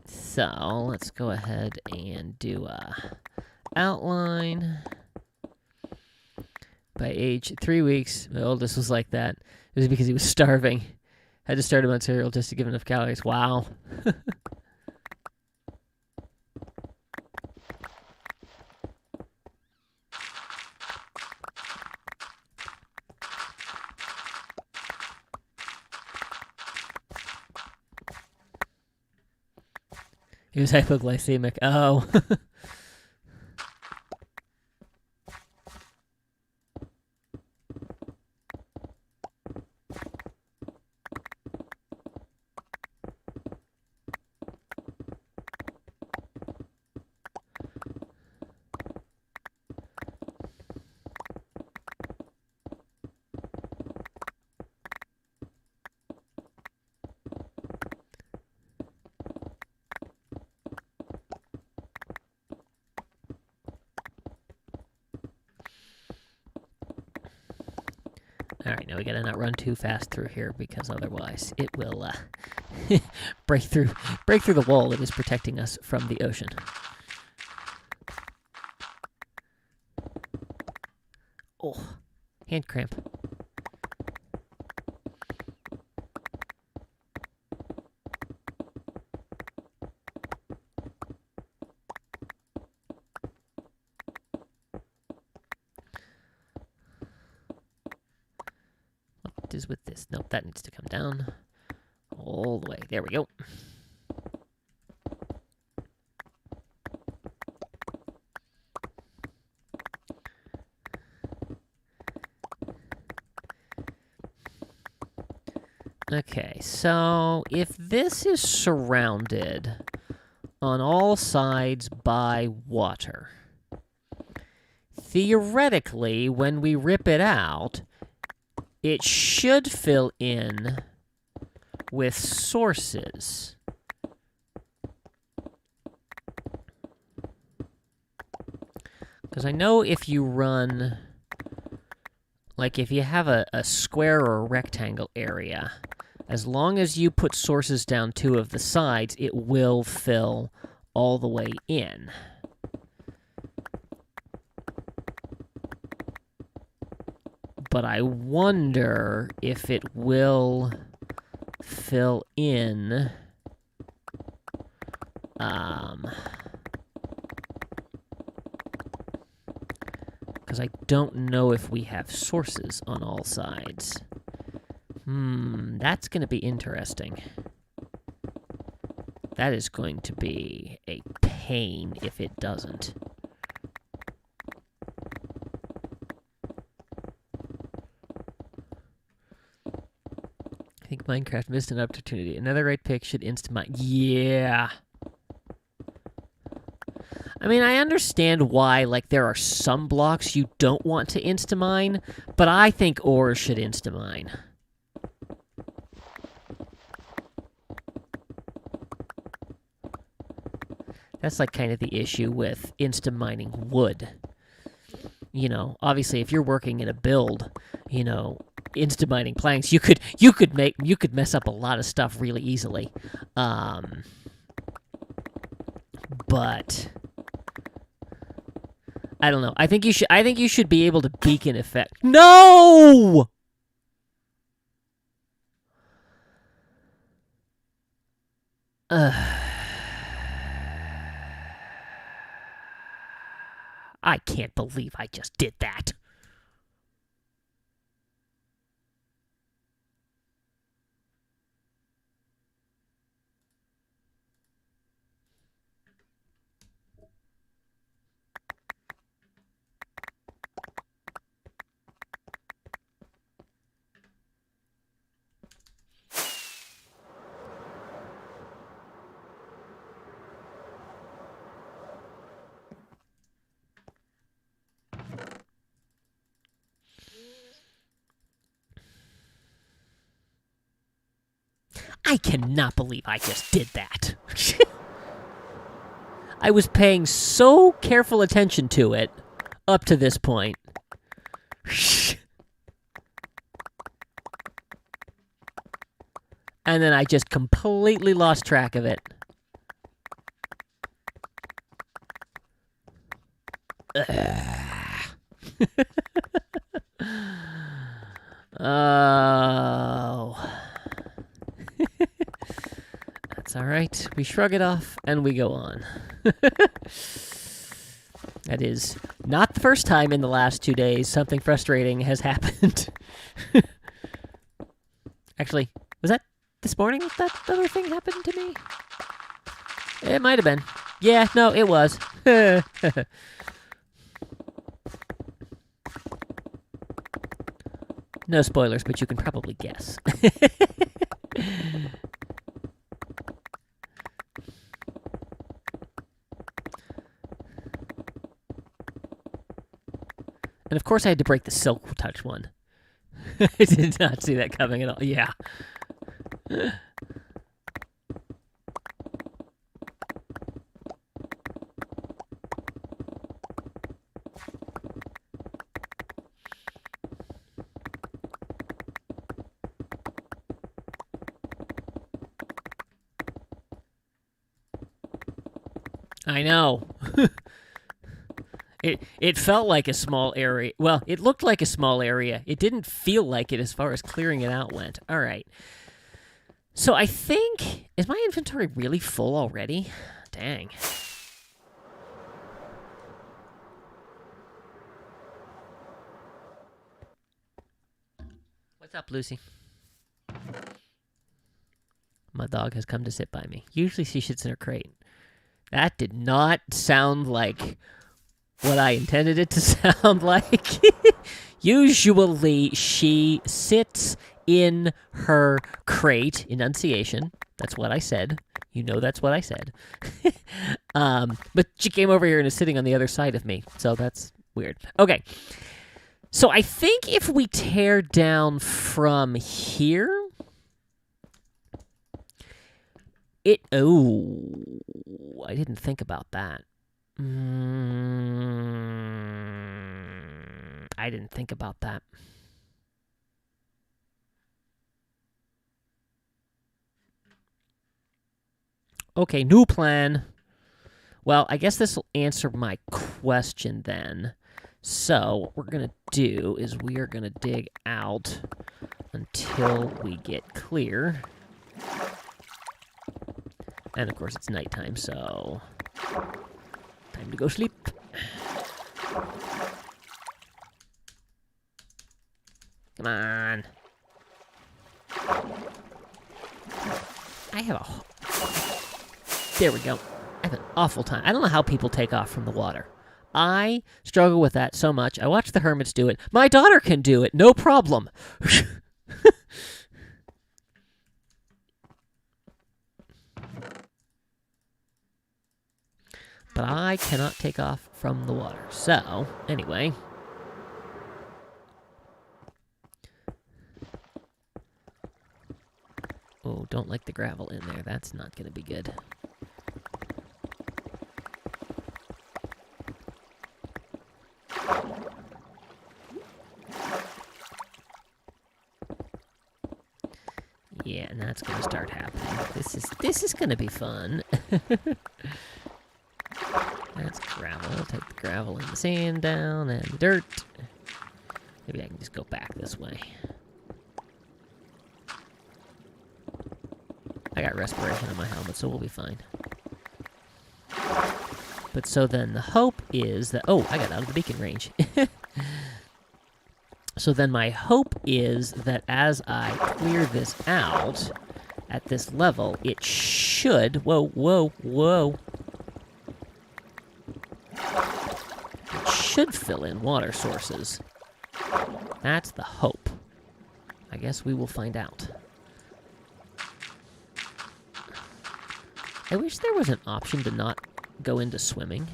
So let's go ahead and do a outline. By age 3 weeks, my oldest was like that. It was because he was starving. Had to start him on cereal just to give enough calories. Wow. He was hypoglycemic. Oh. Alright, now we gotta not run too fast through here because otherwise it will break through the wall that is protecting us from the ocean. Oh, hand cramp. What is with this? Nope, that needs to come down all the way. There we go. Okay, so if this is surrounded on all sides by water, theoretically, when we rip it out, it should fill in with sources. Because I know if you run, like if you have a square or a rectangle area, as long as you put sources down two of the sides, it will fill all the way in. But I wonder if it will fill in because I don't know if we have sources on all sides. That's going to be interesting. That is going to be a pain if it doesn't. I think Minecraft missed an opportunity. Another right pick should insta-mine. Yeah. I mean, I understand why, like, there are some blocks you don't want to insta-mine, but I think ores should insta-mine. That's, like, kind of the issue with insta-mining wood. You know, obviously, if you're working in a build, you know, insta-mining planks, you could mess up a lot of stuff really easily. But I don't know. I think you should be able to beacon effect. No! I can't believe I just did that. I cannot believe I just did that. I was paying so careful attention to it up to this point. And then I just completely lost track of it. Oh. That's all right. We shrug it off and we go on. That is not the first time in the last 2 days something frustrating has happened. Actually, was that this morning that other thing happened to me? It might have been. Yeah, no, it was. No spoilers, but you can probably guess. And of course I had to break the silk touch one. I did not see that coming at all. Yeah. I know. It felt like a small area. Well, it looked like a small area. It didn't feel like it as far as clearing it out went. All right. So I think... Is my inventory really full already? Dang. What's up, Lucy? My dog has come to sit by me. Usually she sits in her crate. That did not sound like what I intended it to sound like. Usually she sits in her crate. Enunciation. That's what I said. You know that's what I said. But she came over here and is sitting on the other side of me. So that's weird. Okay. So I think if we tear down from here... Oh, I didn't think about that. I didn't think about that. Okay, new plan. Well, I guess this will answer my question then. So, what we're going to do is we are going to dig out until we get clear. And, of course, it's nighttime, so... time to go sleep. Come on. I have a... There we go. I have an awful time. I don't know how people take off from the water. I struggle with that so much. I watch the hermits do it. My daughter can do it. No problem. But I cannot take off from the water. So, anyway. Oh, don't like the gravel in there. That's not going to be good. Yeah, and that's going to start happening. This is going to be fun. That's gravel. I'll take the gravel and the sand down and the dirt. Maybe I can just go back this way. I got respiration on my helmet, so we'll be fine. But so then the hope is that... Oh, I got out of the beacon range. So then my hope is that as I clear this out at this level, it should... Whoa, whoa, whoa. It should fill in water sources. That's the hope. I guess we will find out. I wish there was an option to not go into swimming.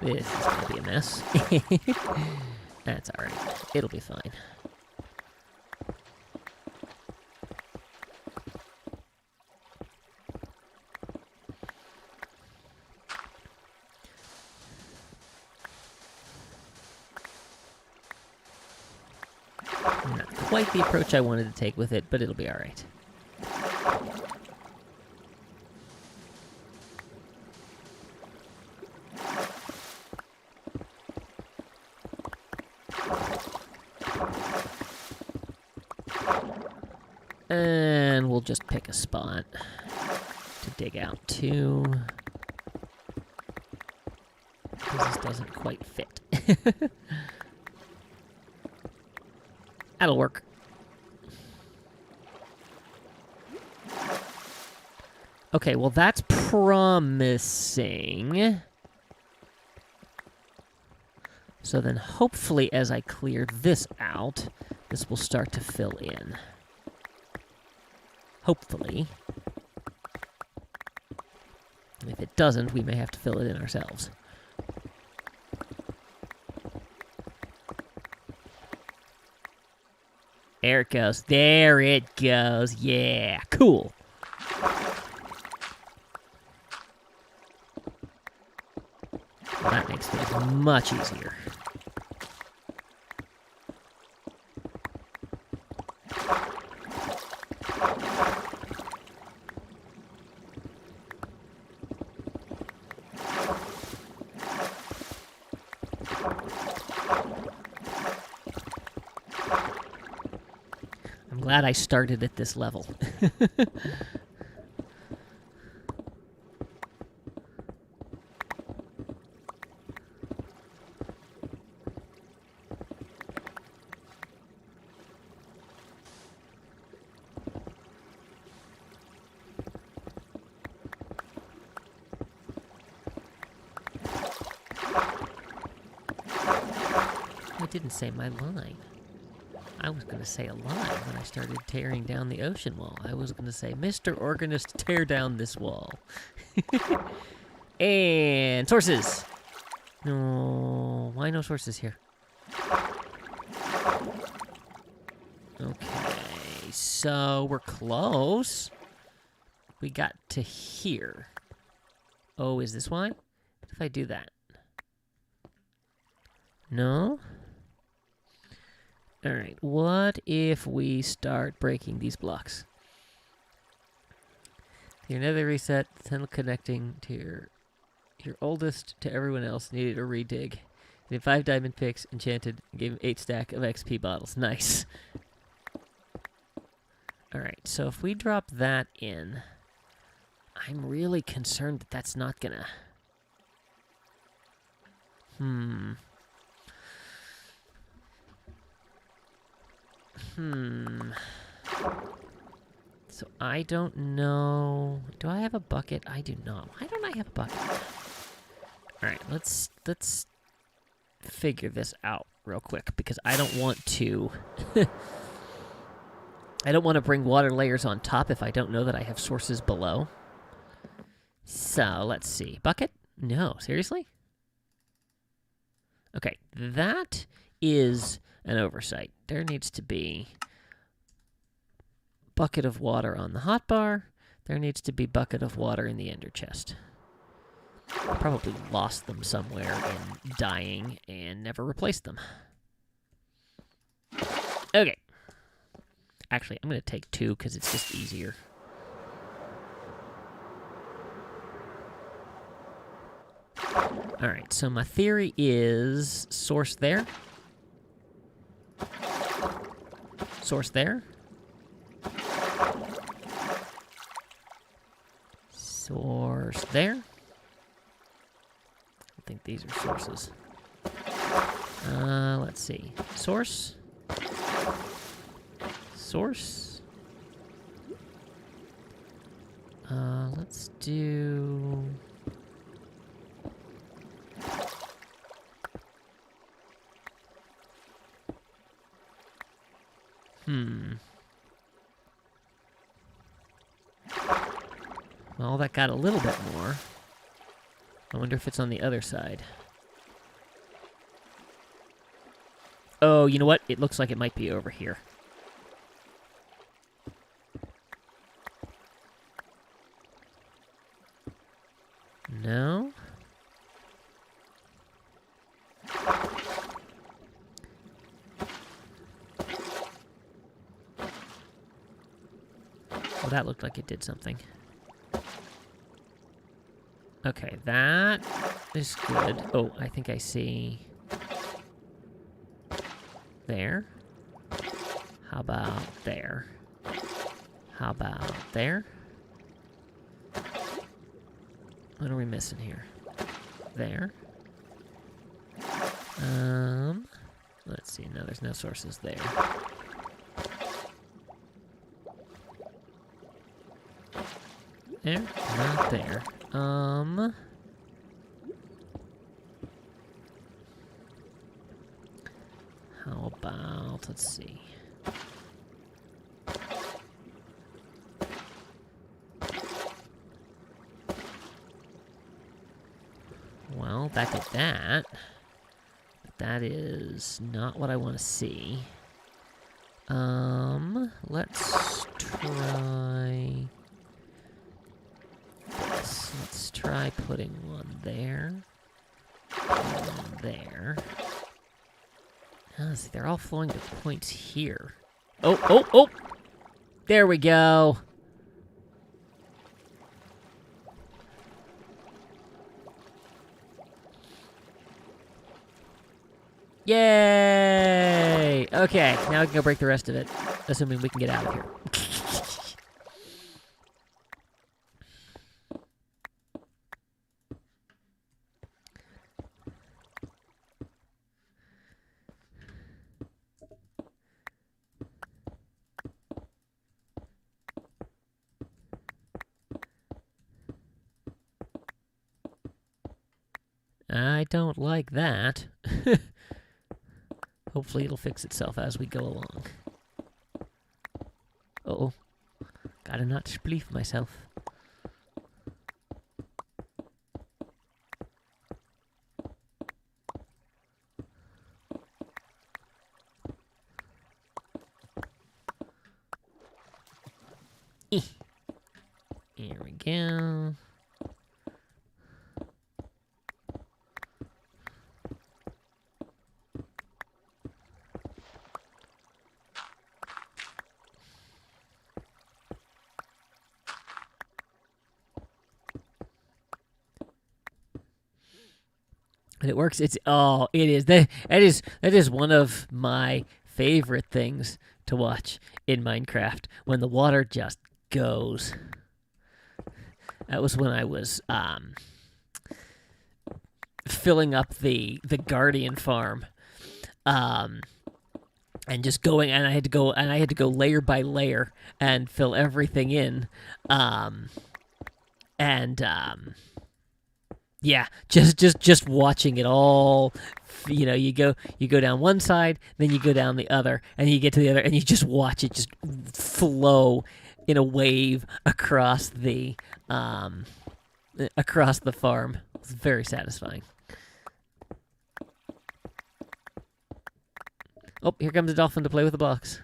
This is going to be a mess. That's alright. It'll be fine. Not quite the approach I wanted to take with it, but it'll be alright. And we'll just pick a spot to dig out 2. Because this doesn't quite fit. That'll work. Okay, well that's promising. So then hopefully as I clear this out, this will start to fill in. Hopefully. And if it doesn't, we may have to fill it in ourselves. There it goes. There it goes. Yeah, cool. Well, that makes things much easier. I'm glad I started at this level. I didn't say my line. I was going to say a line when I started tearing down the ocean wall. I was going to say, Mr. Organist, tear down this wall. And sources. No, why no sources here? Okay, so we're close. We got to here. Oh, is this why? What if I do that? No? Alright, what if we start breaking these blocks? Your nether reset, then connecting to your oldest to everyone else needed a redig. Need 5 diamond picks, enchanted, and gave him 8 stack of XP bottles. Nice. Alright, so if we drop that in, I'm really concerned that that's not gonna... So I don't know. Do I have a bucket? I do not. Why don't I have a bucket? Alright, let's figure this out real quick, because I don't want to... I don't want to bring water layers on top if I don't know that I have sources below. So, let's see. Bucket? No, seriously? Okay, that is an oversight. There needs to be bucket of water on the hotbar. There needs to be bucket of water in the ender chest. I probably lost them somewhere in dying and never replaced them. Okay. Actually, I'm going to take 2 because it's just easier. Alright, so my theory is source there. Source there. Source there. I think these are sources. Let's see. Source. Source. Let's do... Well, that got a little bit more. I wonder if it's on the other side. Oh, you know what? It looks like it might be over here. No? Well, that looked like it did something. Okay, that is good. Oh, I think I see... There. How about there? How about there? What are we missing here? There. Let's see. No, there's no sources there. There, not there. How about, let's see. Well, back at that. But that is not what I want to see. Let's try this. Let's try putting one there. One there. Oh, see, they're all flowing to points here. Oh, oh, oh! There we go. Yay! Okay, now we can go break the rest of it, assuming we can get out of here. I don't like that. Hopefully it'll fix itself as we go along. Uh-oh. Gotta not spleef myself. Here we go. And it works. It's it is that is one of my favorite things to watch in Minecraft when the water just goes. That was when I was filling up the Guardian farm, and just going, and I had to go layer by layer and fill everything in, yeah, just watching it all. You know, you go down one side, then you go down the other, and you get to the other, and you just watch it just flow in a wave across the farm. It's very satisfying. Oh, here comes a dolphin to play with the blocks.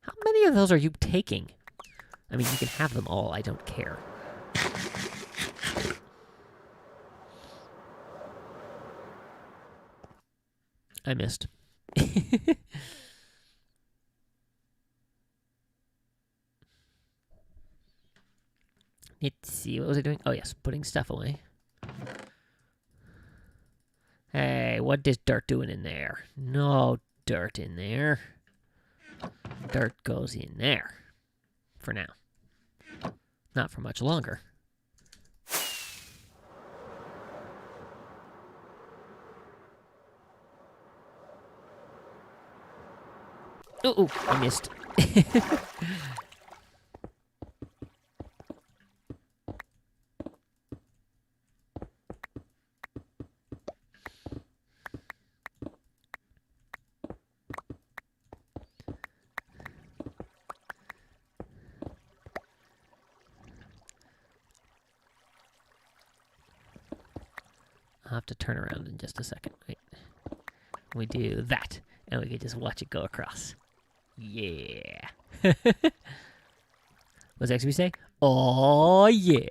How many of those are you taking? I mean, you can have them all. I don't care. I missed. Let's see, what was I doing? Oh, yes, putting stuff away. Hey, what is dirt doing in there? No dirt in there. Dirt goes in there. For now. Not for much longer. Ooh, I missed. I'll have to turn around in just a second. Wait. We do that, and we can just watch it go across. Yeah. What's next we say? Oh, yeah.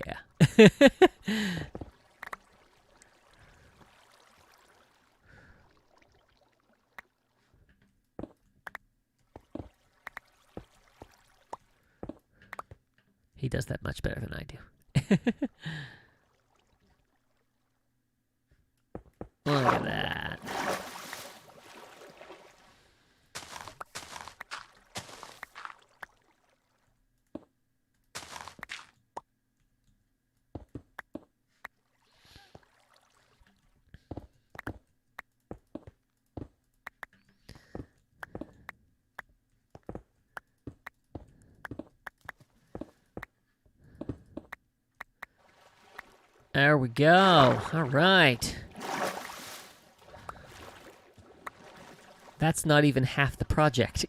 He does that much better than I do. Look at that. There we go. All right. That's not even half the project.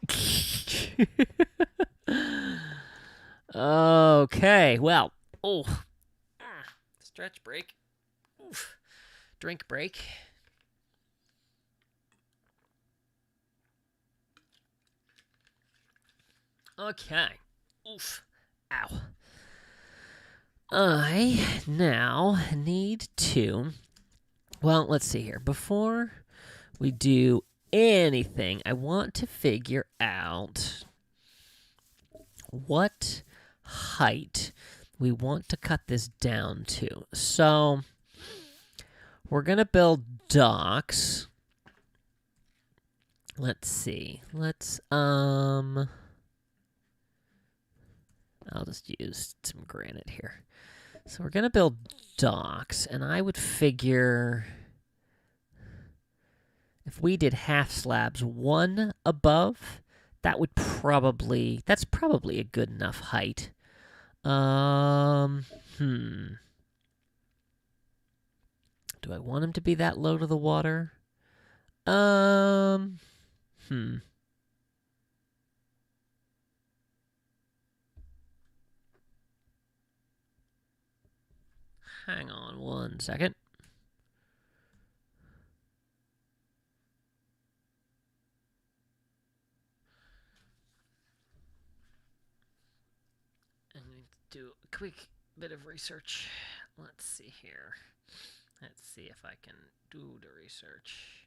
Okay, well. Oh. Stretch break. Oof. Drink break. Okay. Oof. Ow. I now need to... Well, let's see here. Before we do anything, I want to figure out what height we want to cut this down to. So we're going to build docks. Let's see. I'll just use some granite here. So we're going to build docks, and I would figure if we did half slabs, one above, that's probably a good enough height. Do I want him to be that low to the water? Hang on one second. I need to do a quick bit of research. Let's see here. Let's see if I can do the research.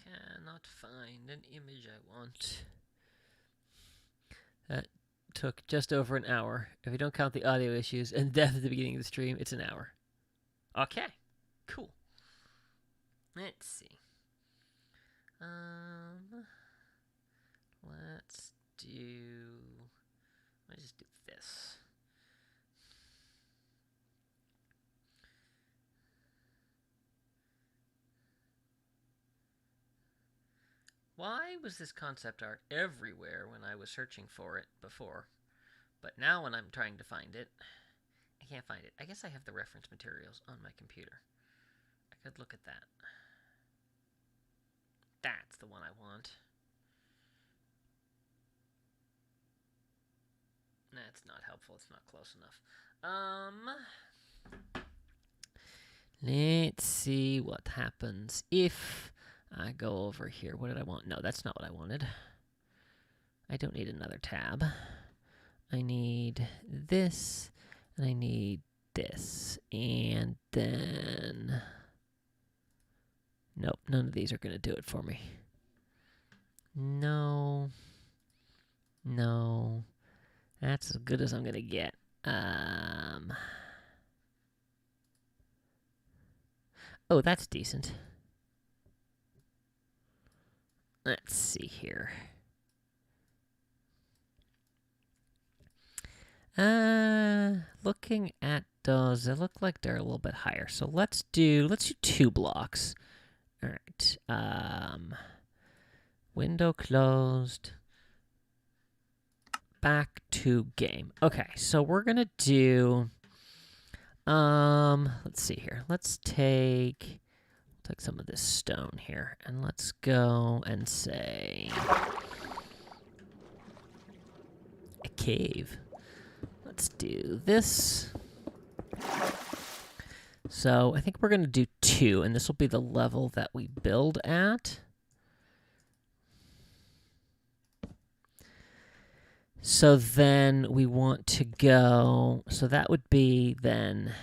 Cannot find an image I want. That took just over an hour. If you don't count the audio issues and death at the beginning of the stream, it's an hour. Okay, cool. Let's see. Let's just do this. Why was this concept art everywhere when I was searching for it before? But now when I'm trying to find it, I can't find it. I guess I have the reference materials on my computer. I could look at that. That's the one I want. That's not helpful. It's not close enough. Let's see what happens if I go over here. What did I want? No, that's not what I wanted. I don't need another tab. I need this, and I need this, and then... Nope, none of these are going to do it for me. No. No. That's as good as I'm going to get. Oh, that's decent. Let's see here. Looking at those, they look like they're a little bit higher. So let's do 2 blocks. All right. Window closed. Back to game. Okay, so we're gonna do. Let's see here. Let's take some of this stone here, and let's go and say a cave. Let's do this. So I think we're going to do 2, and this will be the level that we build at. So then we want to go, so that would be then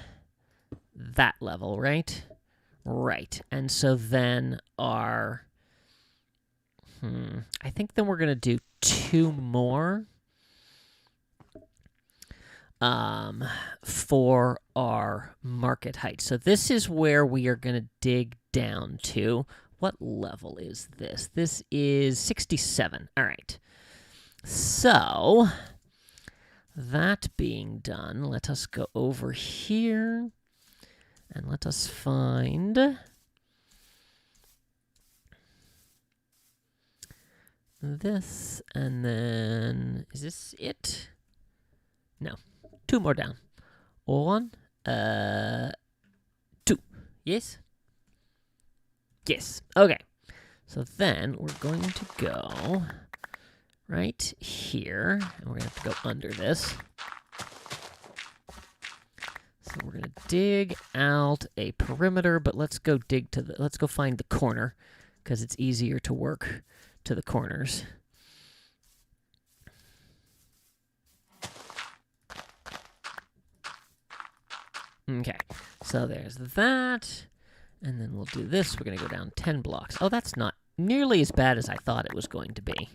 that level, right? Right. And so then I think then we're going to do 2 more. For our market height. So this is where we are going to dig down to What level is this? This is 67. All right. So, that being done, let us go over here and let us find this, and then is this it? No. 2 more down. 1, 2. Yes? Yes. Okay. So then we're going to go right here, and we're going to have to go under this. So we're going to dig out a perimeter, but let's go let's go find the corner, because it's easier to work to the corners. Okay, so there's that, and then we'll do this. We're going to go down 10 blocks. Oh, that's not nearly as bad as I thought it was going to be.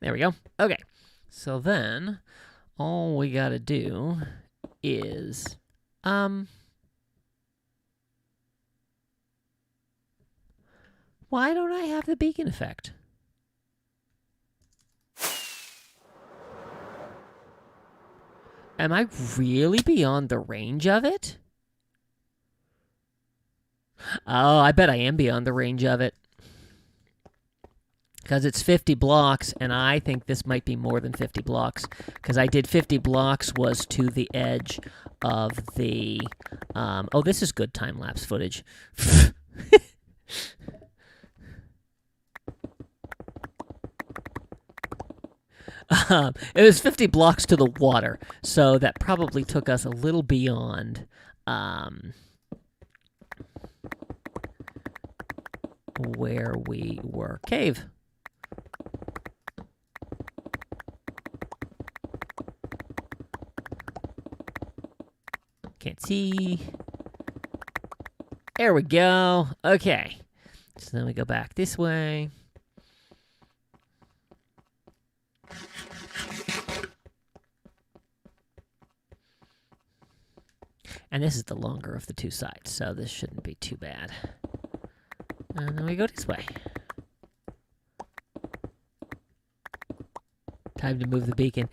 There we go. Okay, so then all we got to do is, why don't I have the beacon effect? Am I really beyond the range of it? Oh, I bet I am beyond the range of it. Because it's 50 blocks, and I think this might be more than 50 blocks. Because I did 50 blocks was to the edge of the... oh, this is good time-lapse footage. It was 50 blocks to the water, so that probably took us a little beyond where we were. Cave. Can't see. There we go. Okay. So then we go back this way. And this is the longer of the 2 sides, so this shouldn't be too bad. And then we go this way. Time to move the beacon.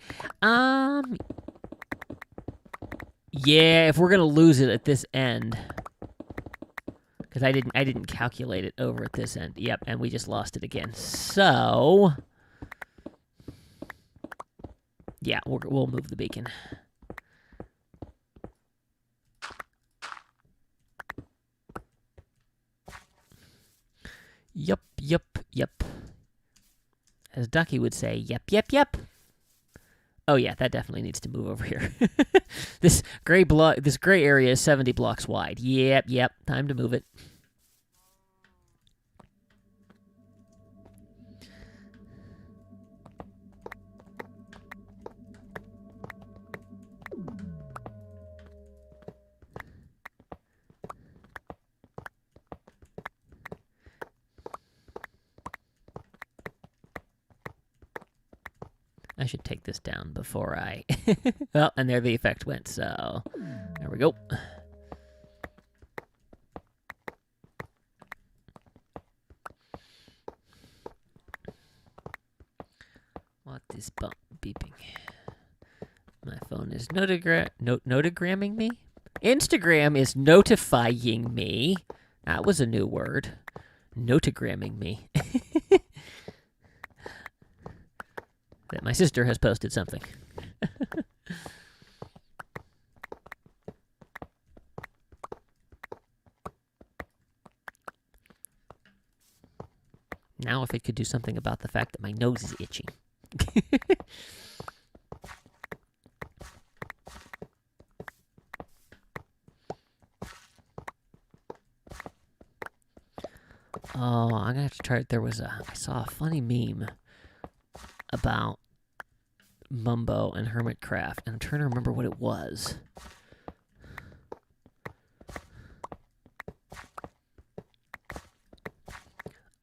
Yeah, if we're gonna lose it at this end, because I didn't calculate it over at this end. Yep, and we just lost it again. So, yeah, we'll move the beacon. Yep. As Ducky would say, yep. Oh yeah, that definitely needs to move over here. This gray area is 70 blocks wide. Yep. Time to move it. I should take this down before I... Well, and there the effect went, so... There we go. What is beeping? My phone is notogramming me? Instagram is notifying me. That was a new word. Notogramming me. That my sister has posted something. Now if it could do something about the fact that my nose is itching. Oh, I'm gonna have to try it. I saw a funny meme about Mumbo and OrgelCraft, and I'm trying to remember what it was.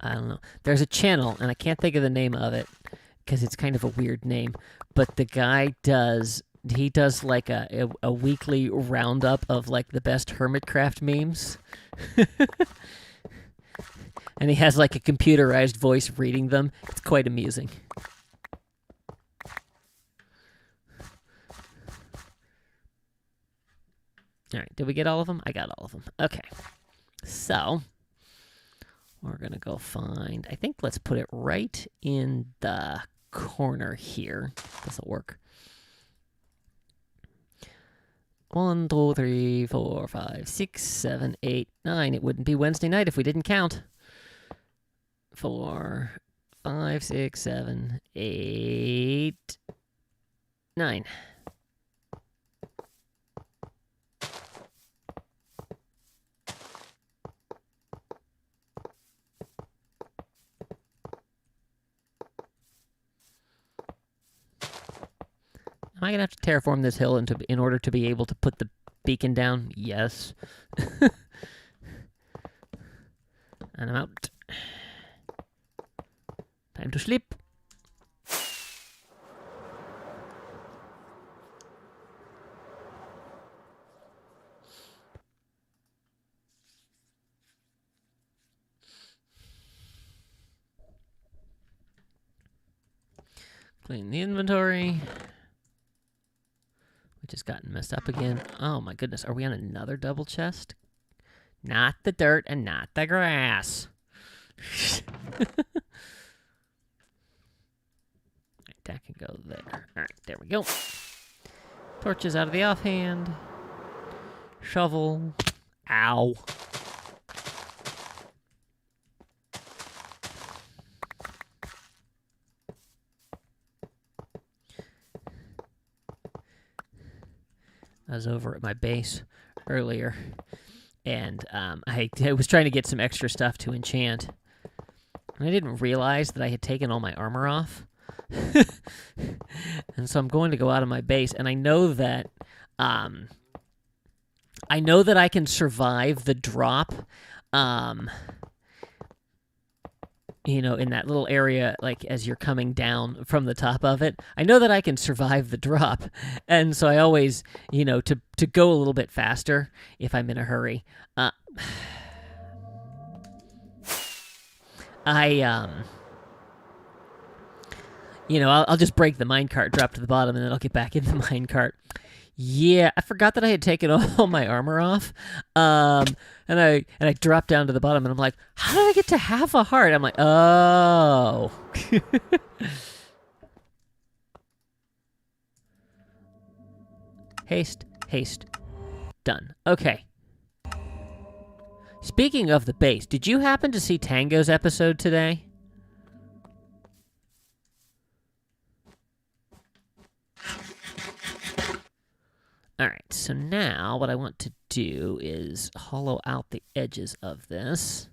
I don't know. There's a channel, and I can't think of the name of it because it's kind of a weird name. But the guy does like a weekly roundup of like the best Hermitcraft memes. And he has like a computerized voice reading them. It's quite amusing. All right, did we get all of them? I got all of them. Okay. So, we're going to go find, I think let's put it right in the corner here. This'll work. 1, 2, 3, 4, 5, 6, 7, 8, 9. It wouldn't be Wednesday night if we didn't count. 4, 5, 6, 7, 8, 9. Am I going to have to terraform this hill in order to be able to put the beacon down? Yes. And I'm out. Time to sleep. Clean the inventory. Which has gotten messed up again. Oh my goodness, are we on another double chest? Not the dirt and not the grass. That can go there. Alright, there we go. Torches out of the offhand. Shovel. Ow. I was over at my base earlier, and I was trying to get some extra stuff to enchant. And I didn't realize that I had taken all my armor off. And so I'm going to go out of my base, and I know that I can survive the drop. You know, in that little area, like as you're coming down from the top of it, I know that I can survive the drop, and so I always, you know, to go a little bit faster if I'm in a hurry. You know, I'll just break the minecart, drop to the bottom, and then I'll get back in the minecart. Yeah, I forgot that I had taken all my armor off, and I dropped down to the bottom, and I'm like, how did I get to half a heart? I'm like, oh. Haste, haste, done. Okay. Speaking of the base, did you happen to see Tango's episode today? Alright, so now what I want to do is hollow out the edges of this.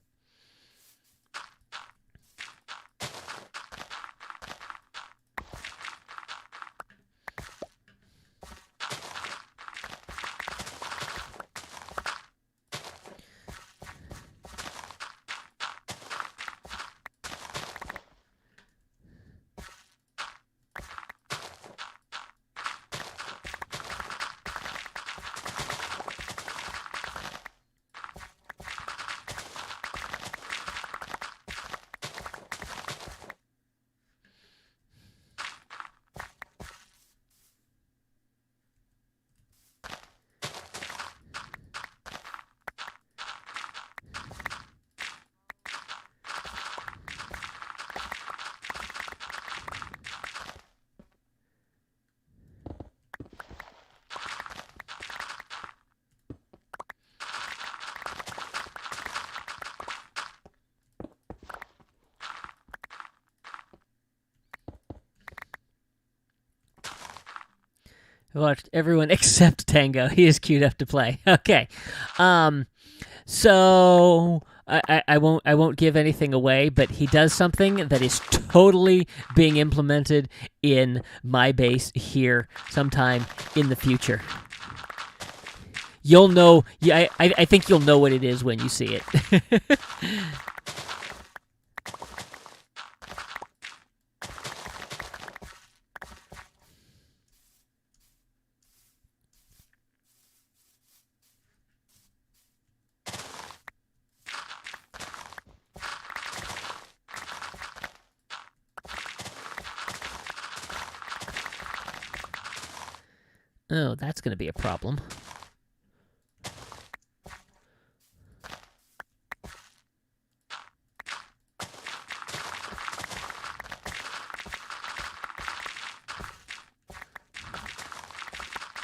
Watched everyone except Tango. He is queued up to play. Okay, so I won't give anything away, but he does something that is totally being implemented in my base here sometime in the future. You'll know. Yeah, I think you'll know what it is when you see it. Oh, that's going to be a problem.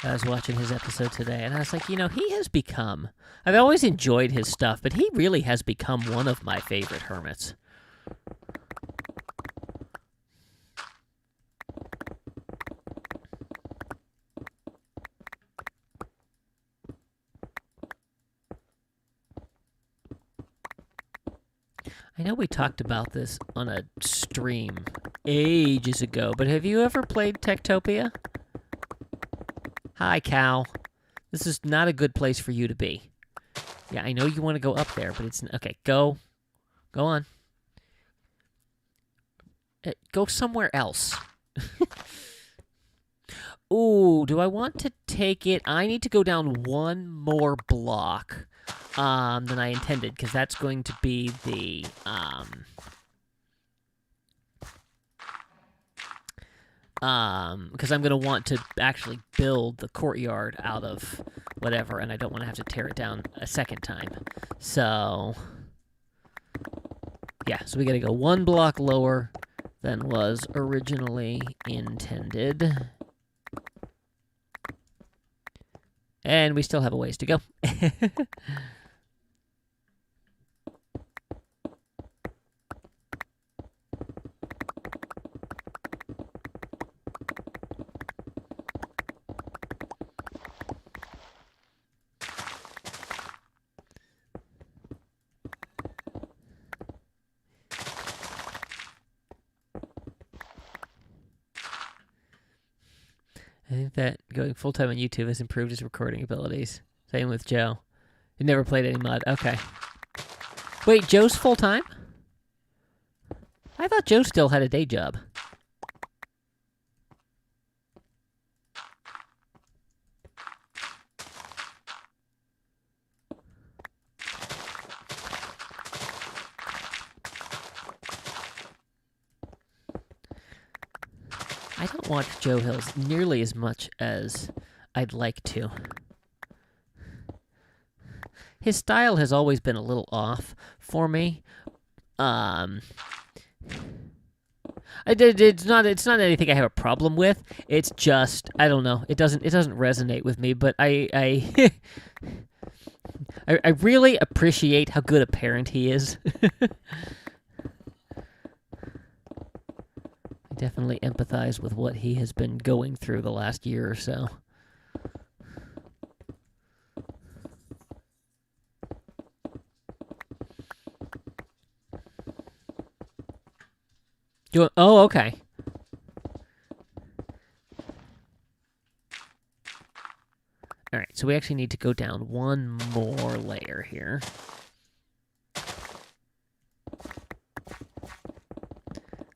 I was watching his episode today, and I was like, he has become... I've always enjoyed his stuff, but he really has become one of my favorite hermits. I know we talked about this on a stream ages ago, but have you ever played Techtopia? Hi, cow. This is not a good place for you to be. Yeah, I know you want to go up there, but it's... Okay, go. Go on. Go somewhere else. Ooh, do I want to take it? I need to go down one more block than I intended, because that's going to be the... because I'm going to want to actually build the courtyard out of whatever, and I don't want to have to tear it down a second time. So, yeah, so we got to go one block lower than was originally intended. And we still have a ways to go. I think that going full-time on YouTube has improved his recording abilities. Same with Joe. He never played any mud. Okay. Wait, Joe's full-time? I thought Joe still had a day job. I don't watch Joe Hills nearly as much as I'd like to. His style has always been a little off for me. It's not anything I have a problem with. It's just, I don't know. It doesn't resonate with me. But I really appreciate how good a parent he is. I definitely empathize with what he has been going through the last year or so. Oh, okay. All right, so we actually need to go down one more layer here.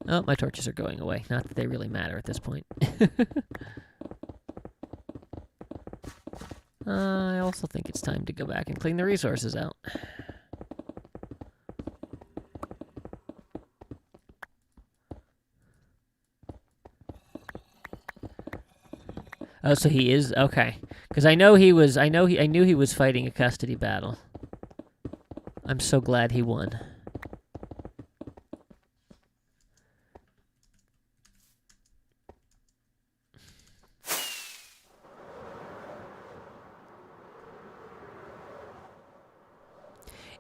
Oh, my torches are going away. Not that they really matter at this point. I also think it's time to go back and clean the resources out. Oh, so he is? Okay. Because I knew he was fighting a custody battle. I'm so glad he won.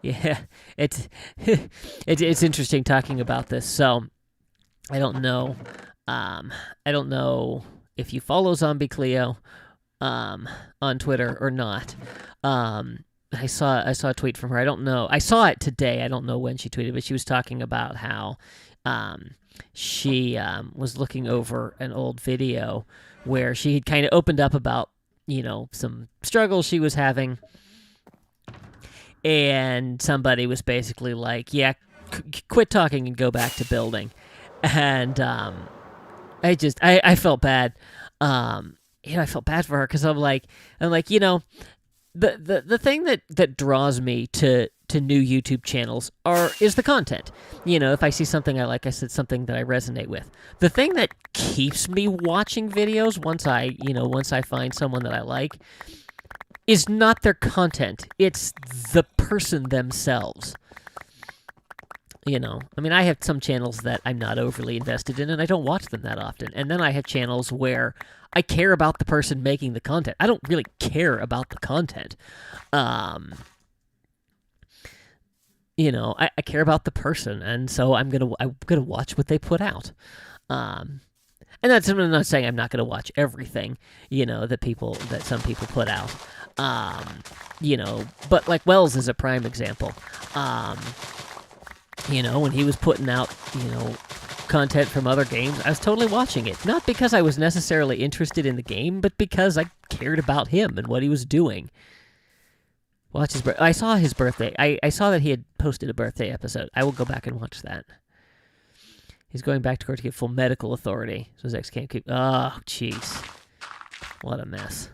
Yeah, it's interesting talking about this. So, I don't know if you follow Zombie Cleo on Twitter or not. I saw a tweet from her. I don't know. I saw it today. I don't know when she tweeted, but she was talking about how she was looking over an old video where she had kind of opened up about, some struggles she was having. And somebody was basically like, yeah, quit talking and go back to building. And I felt bad. I felt bad for her because I'm like, the thing that draws me to to new YouTube channels is the content. If I see something I like, I said something that I resonate with. The thing that keeps me watching videos once I find someone that I like is not their content. It's the person themselves. I have some channels that I'm not overly invested in, and I don't watch them that often. And then I have channels where I care about the person making the content. I don't really care about the content. I care about the person, and so I'm gonna watch what they put out. And that's, I'm not saying I'm not gonna watch everything, that some people put out. But like Wells is a prime example. When he was putting out, content from other games, I was totally watching it. Not because I was necessarily interested in the game, but because I cared about him and what he was doing. Watch his I saw his birthday. I saw that he had posted a birthday episode. I will go back and watch that. He's going back to court to get full medical authority. So his ex can't keep... Oh, jeez. What a mess.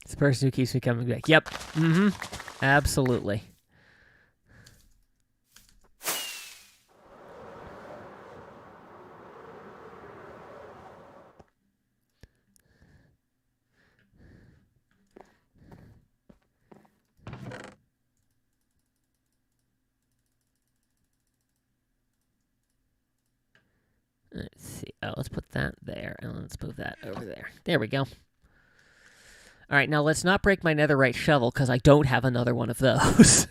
The person who keeps me coming back. Yep. Absolutely. Let's see. Oh, let's put that there, and let's move that over there. There we go. All right, now let's not break my netherite shovel, because I don't have another one of those.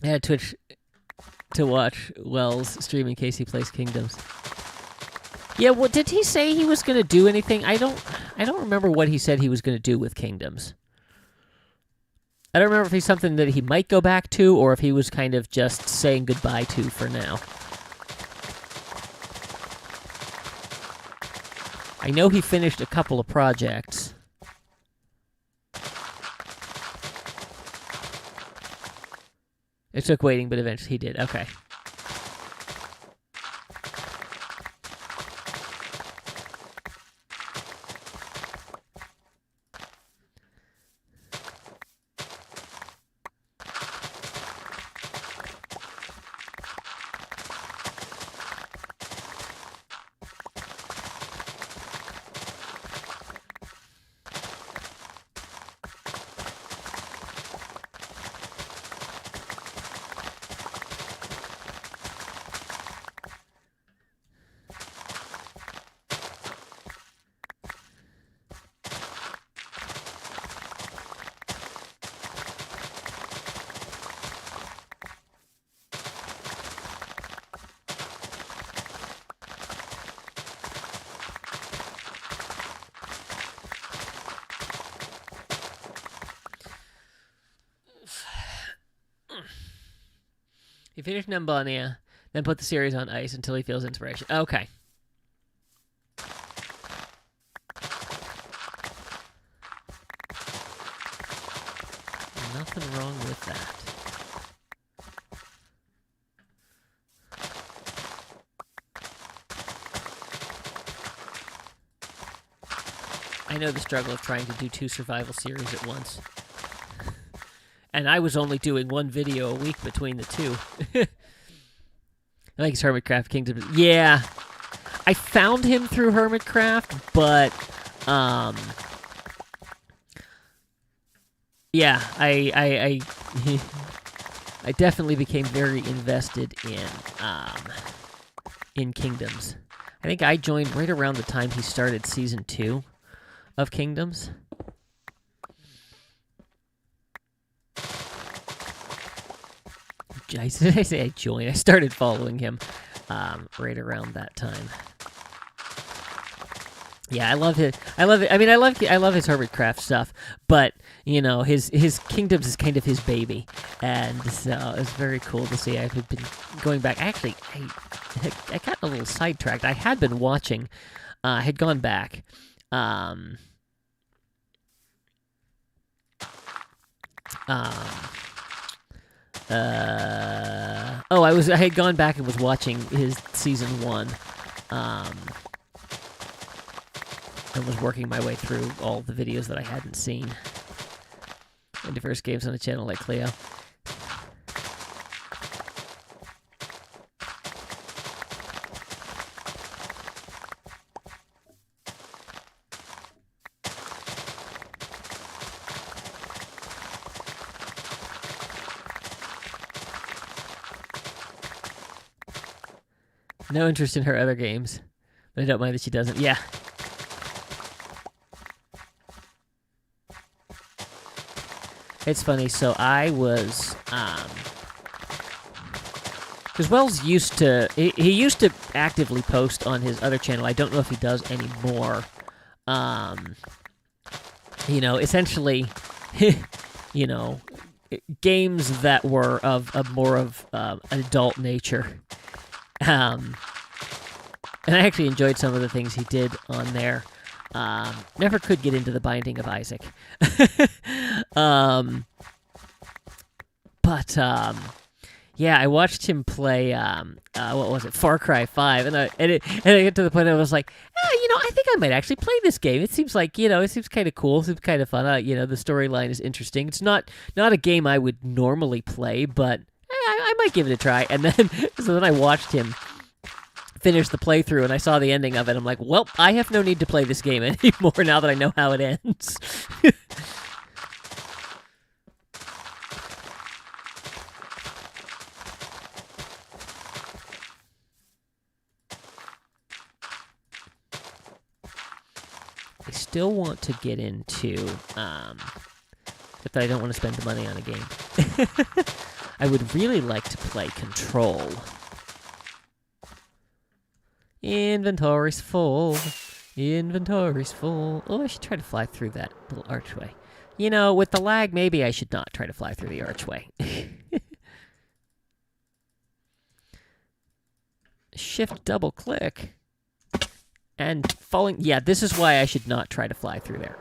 I had Twitch to watch Wells stream in case he plays Kingdoms. Yeah, well, did he say he was going to do anything? I don't remember what he said he was going to do with Kingdoms. I don't remember if he's something that he might go back to, or if he was kind of just saying goodbye to for now. I know he finished a couple of projects. It took waiting, but eventually he did. Okay. He finished Nembonia, then put the series on ice until he feels inspiration. Okay. Nothing wrong with that. I know the struggle of trying to do 2 survival series at once. And I was only doing 1 video a week between the 2. I think it's Hermitcraft Kingdom. Yeah. I found him through Hermitcraft, but, yeah, I definitely became very invested in Kingdoms. I think I joined right around the time he started Season 2 of Kingdoms. Did I say I joined? I started following him. right around that time. Yeah, I love it. I mean, I love his OrgelCraft stuff, but you know, his Kingdoms is kind of his baby, and so it's very cool to see. I've been going back. Actually, I got a little sidetracked. I had been watching. Had gone back. I had gone back and was watching his season 1. And was working my way through all the videos that I hadn't seen. And diverse games on a channel like Cleo. No interest in her other games, but I don't mind that she doesn't. Yeah. It's funny, so I was, because Wells used to, he used to actively post on his other channel. I don't know if he does anymore. You know, essentially, you know, games that were of more of an adult nature. And I actually enjoyed some of the things he did on there. Never could get into The Binding of Isaac. Yeah, I watched him play, what was it, Far Cry 5, and I get to the point I was like, you know, I think I might actually play this game. It seems like, you know, it seems kind of cool, it seems kind of fun, you know, the storyline is interesting. It's not a game I would normally play, but I might give it a try. And then, so then I watched him finish the playthrough, and I saw the ending of it. I'm like, well, I have no need to play this game anymore now that I know how it ends. I still want to get into, except I don't want to spend the money on a game. I would really like to play Control. Inventory's full. Inventory's full. Oh, I should try to fly through that little archway. You know, with the lag, maybe I should not try to fly through the archway. Shift double click. And falling... Yeah, this is why I should not try to fly through there.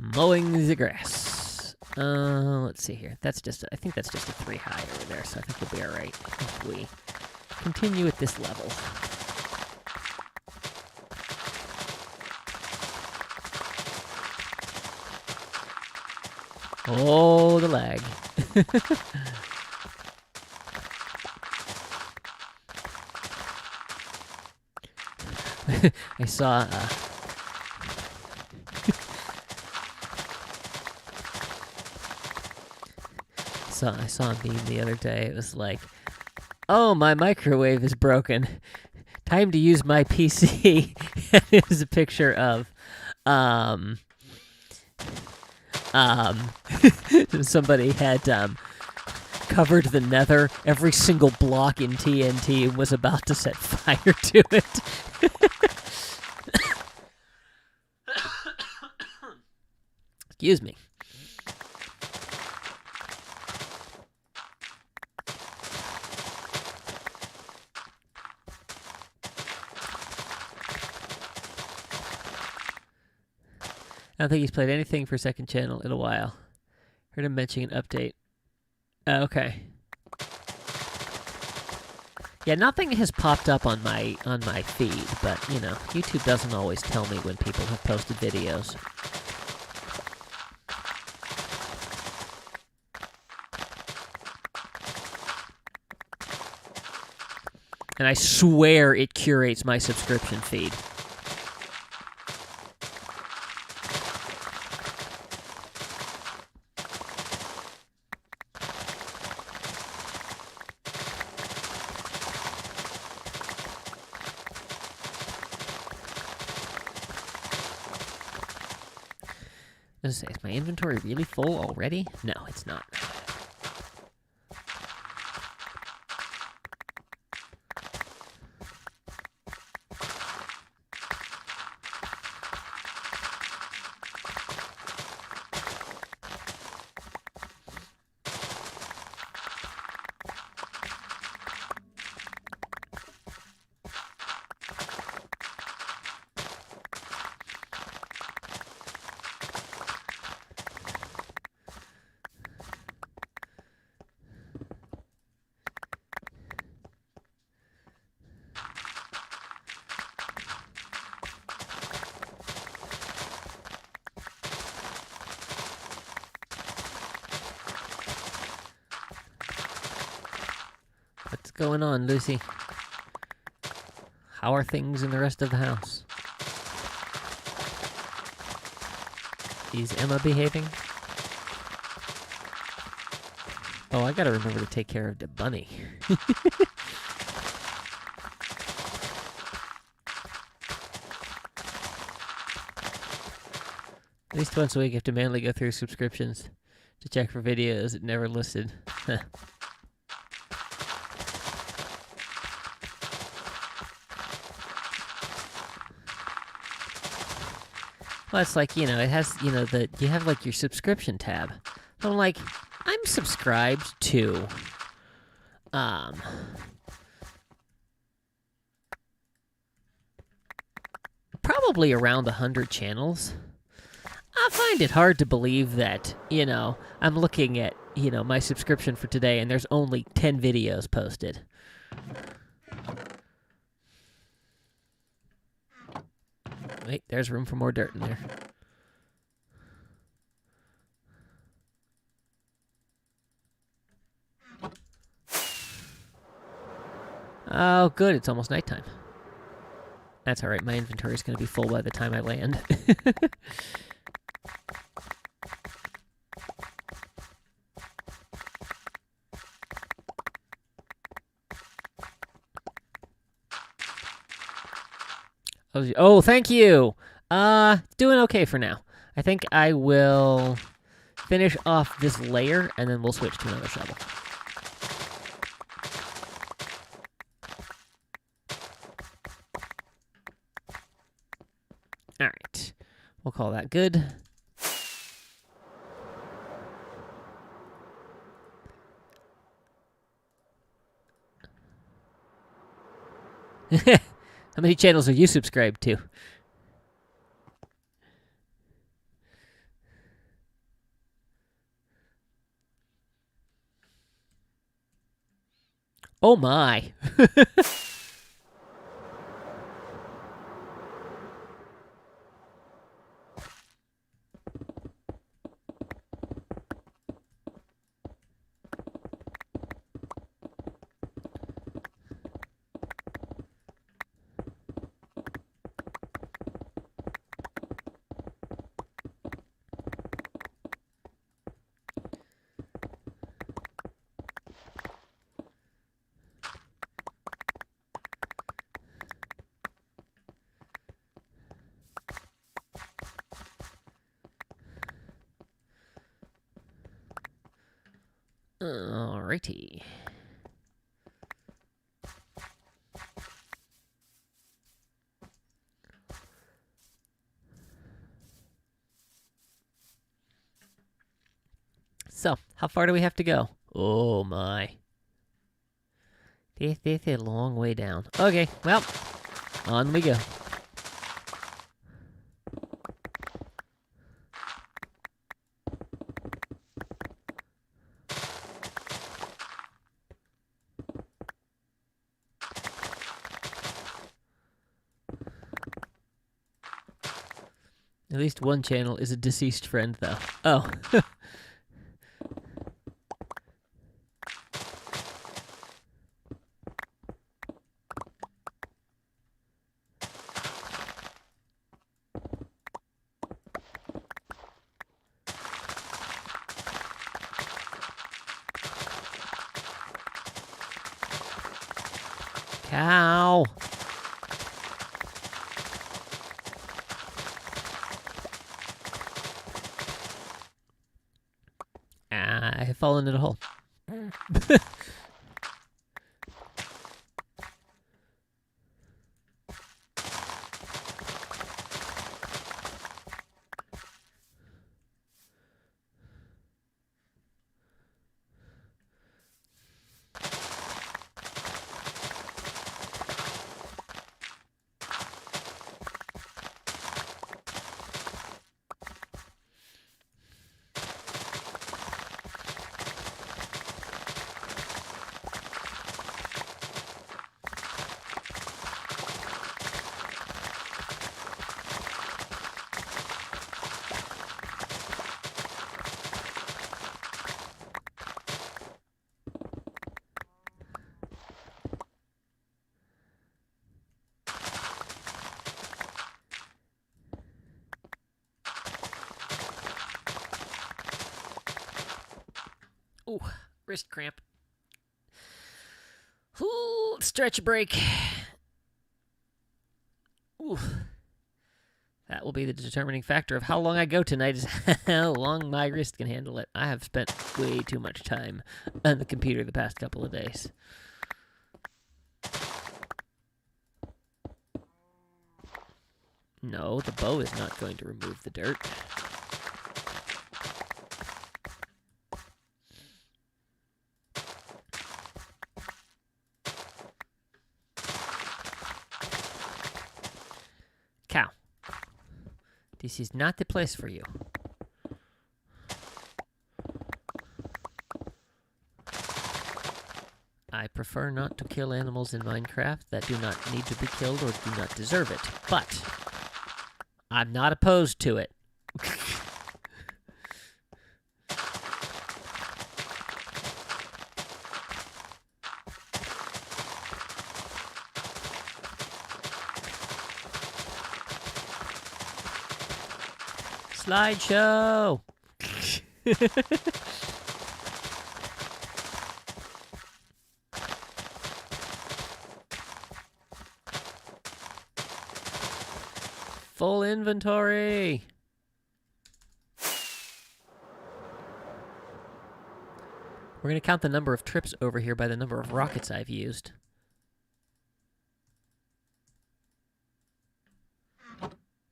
Mowing the grass. Let's see here. That's just, I think that's just a 3 high over there, so I think we'll be alright if we continue at this level. Oh, the lag. I saw, I saw a meme the other day. It was like, oh, my microwave is broken. Time to use my PC. It was a picture of, somebody had, covered the nether, every single block in TNT, and was about to set fire to it. Excuse me. I don't think he's played anything for Second Channel in a while. Heard him mention an update. Okay. Yeah, nothing has popped up on my feed, but you know, YouTube doesn't always tell me when people have posted videos. And I swear it curates my subscription feed. gonna say, is my inventory really full already? No, it's not. What's going on, Lucy? How are things in the rest of the house? Is Emma behaving? Oh, I gotta remember to take care of the bunny. At least once a week, I have to manually go through subscriptions to check for videos it never listed. Well, it's like, it has, you have like your subscription tab. So I'm like, I'm subscribed to, probably around 100 channels. I find it hard to believe that, I'm looking at, my subscription for today and there's only 10 videos posted. Wait, there's room for more dirt in there. Oh, good. It's almost nighttime. That's all right. My inventory is going to be full by the time I land. Oh, thank you. Doing okay for now. I think I will finish off this layer, and then we'll switch to another shovel. All right. We'll call that good. How many channels are you subscribed to? Oh my. Alrighty. So, how far do we have to go? Oh my. This is a long way down. Okay, well, on we go. At least one channel is a deceased friend, though. Oh. Cow. fallen in a hole. Ooh, wrist cramp. Ooh, stretch break. Ooh. That will be the determining factor of how long I go tonight, is how long my wrist can handle it. I have spent way too much time on the computer the past couple of days. No, the bow is not going to remove the dirt. Cow. This is not the place for you. I prefer not to kill animals in Minecraft that do not need to be killed or do not deserve it, but I'm not opposed to it. Slideshow! Full inventory! We're going to count the number of trips over here by the number of rockets I've used.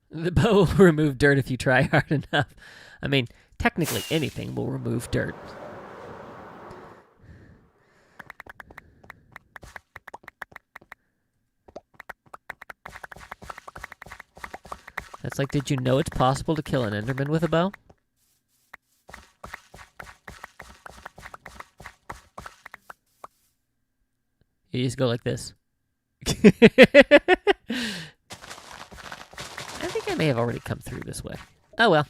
The bow will remove dirt if you try hard enough. I mean, technically anything will remove dirt. That's like, did you know it's possible to kill an Enderman with a bow? You just go like this. I think I may have already come through this way. Oh well.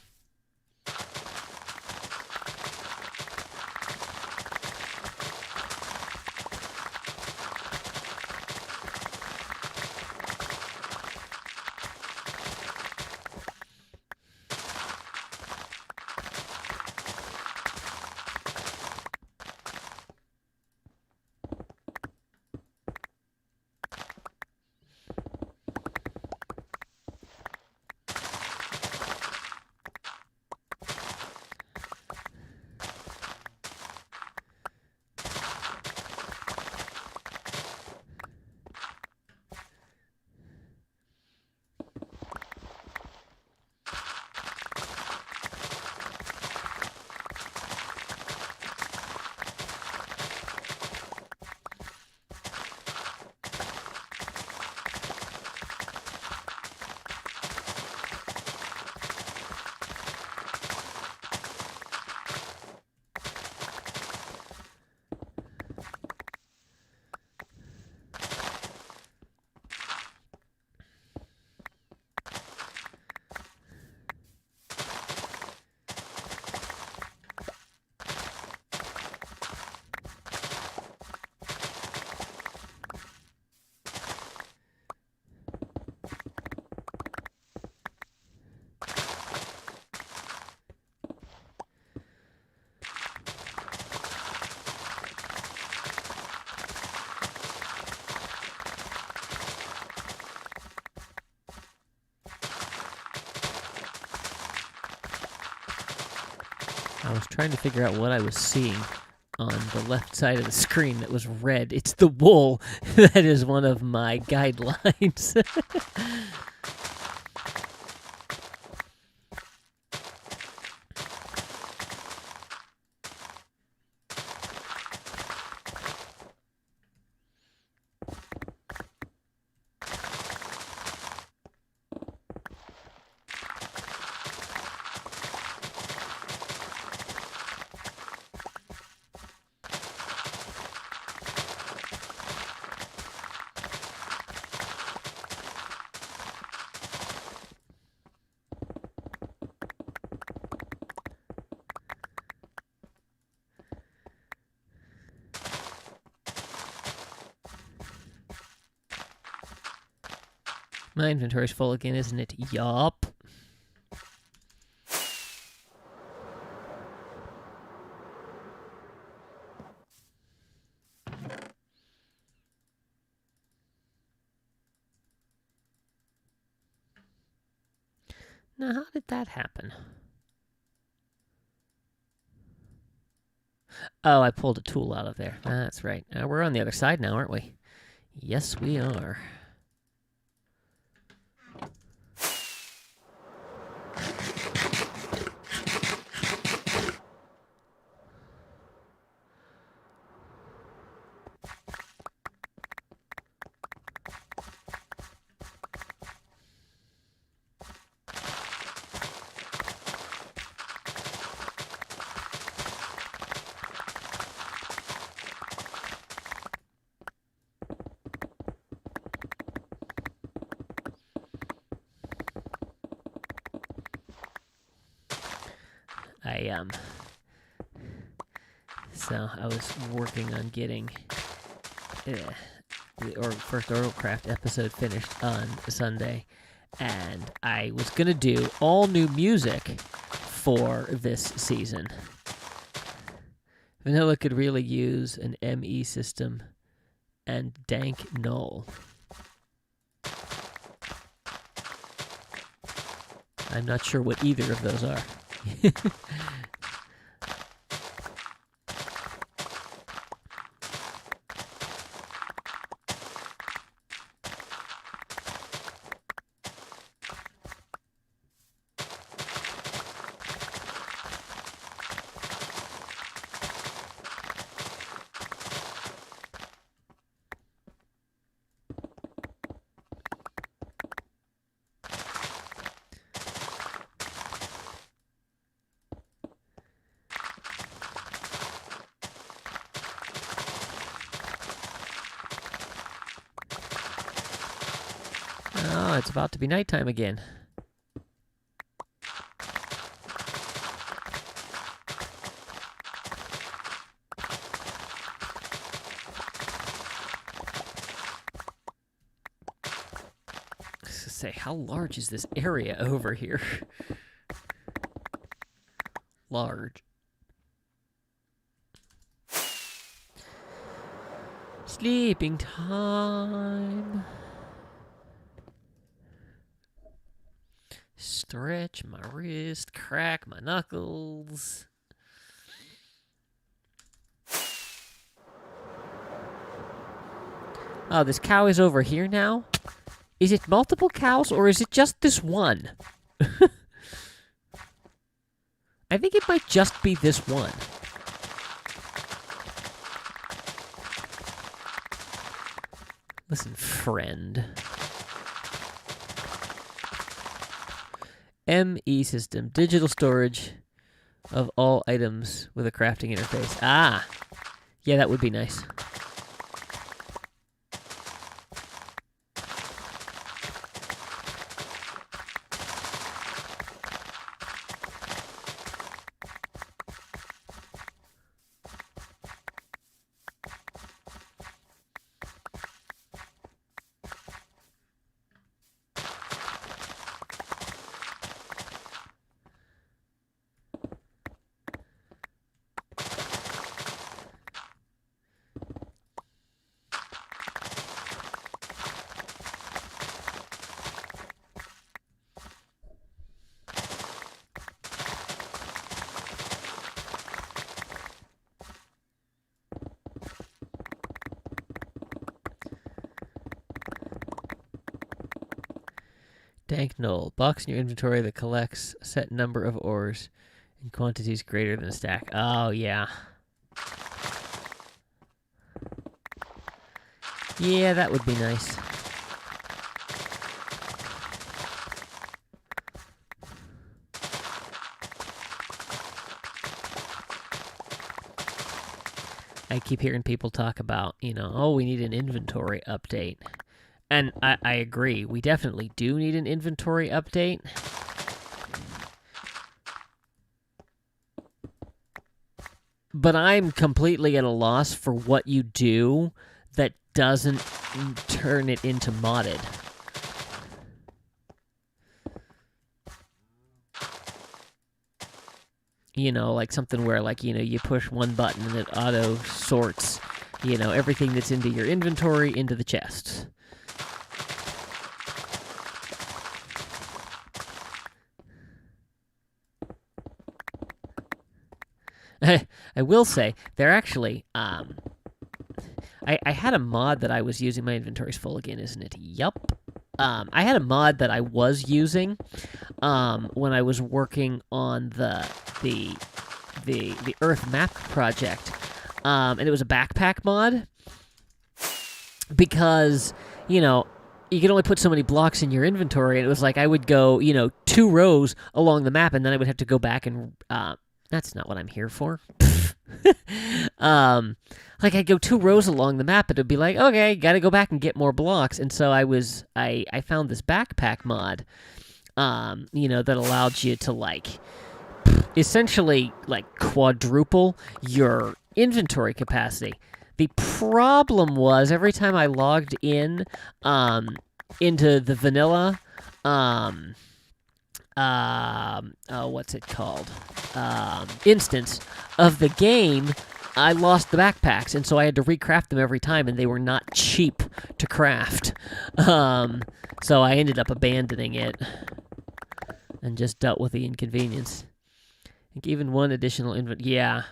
I was trying to figure out what I was seeing on the left side of the screen that was red. It's the wool. That is one of my guidelines. My inventory's full again, isn't it? Yup. Now, how did that happen? Oh, I pulled a tool out of there. That's right. We're on the other side now, aren't we? Yes, we are. So I was working on getting the first OrgelCraft episode finished on Sunday, and I was gonna do all new music for this season. Vanilla could really use an ME system and dank null. I'm not sure what either of those are. Oh, it's about to be nighttime again. Say, how large is this area over here? Large. Sleeping time. Stretch my wrist, crack my knuckles. Oh, this cow is over here now? Is it multiple cows, or is it just this one? I think it might just be this one. Listen, friend. ME system, digital storage of all items with a crafting interface. Ah! Yeah, that would be nice. Dank Knoll. Box in your inventory that collects a set number of ores in quantities greater than a stack. Oh, yeah. Yeah, that would be nice. I keep hearing people talk about, oh, we need an inventory update. And I agree. We definitely do need an inventory update. But I'm completely at a loss for what you do that doesn't turn it into modded. Like something where, like, you push one button and it auto sorts, everything that's into your inventory into the chests. I will say, they're actually, I had a mod that I was using. My inventory's full again, isn't it? Yup. I had a mod that I was using when I was working on the Earth map project, and it was a backpack mod because you can only put so many blocks in your inventory, and it was like I would go 2 rows along the map, and then I would have to go back and that's not what I'm here for. Like I'd go 2 rows along the map, and it'd be like, okay, gotta go back and get more blocks. And so I found this backpack mod, that allowed you to like essentially like quadruple your inventory capacity. The problem was every time I logged in into the vanilla what's it called? Instance of the game, I lost the backpacks, and so I had to recraft them every time, and they were not cheap to craft. So I ended up abandoning it and just dealt with the inconvenience. I think even one additional yeah.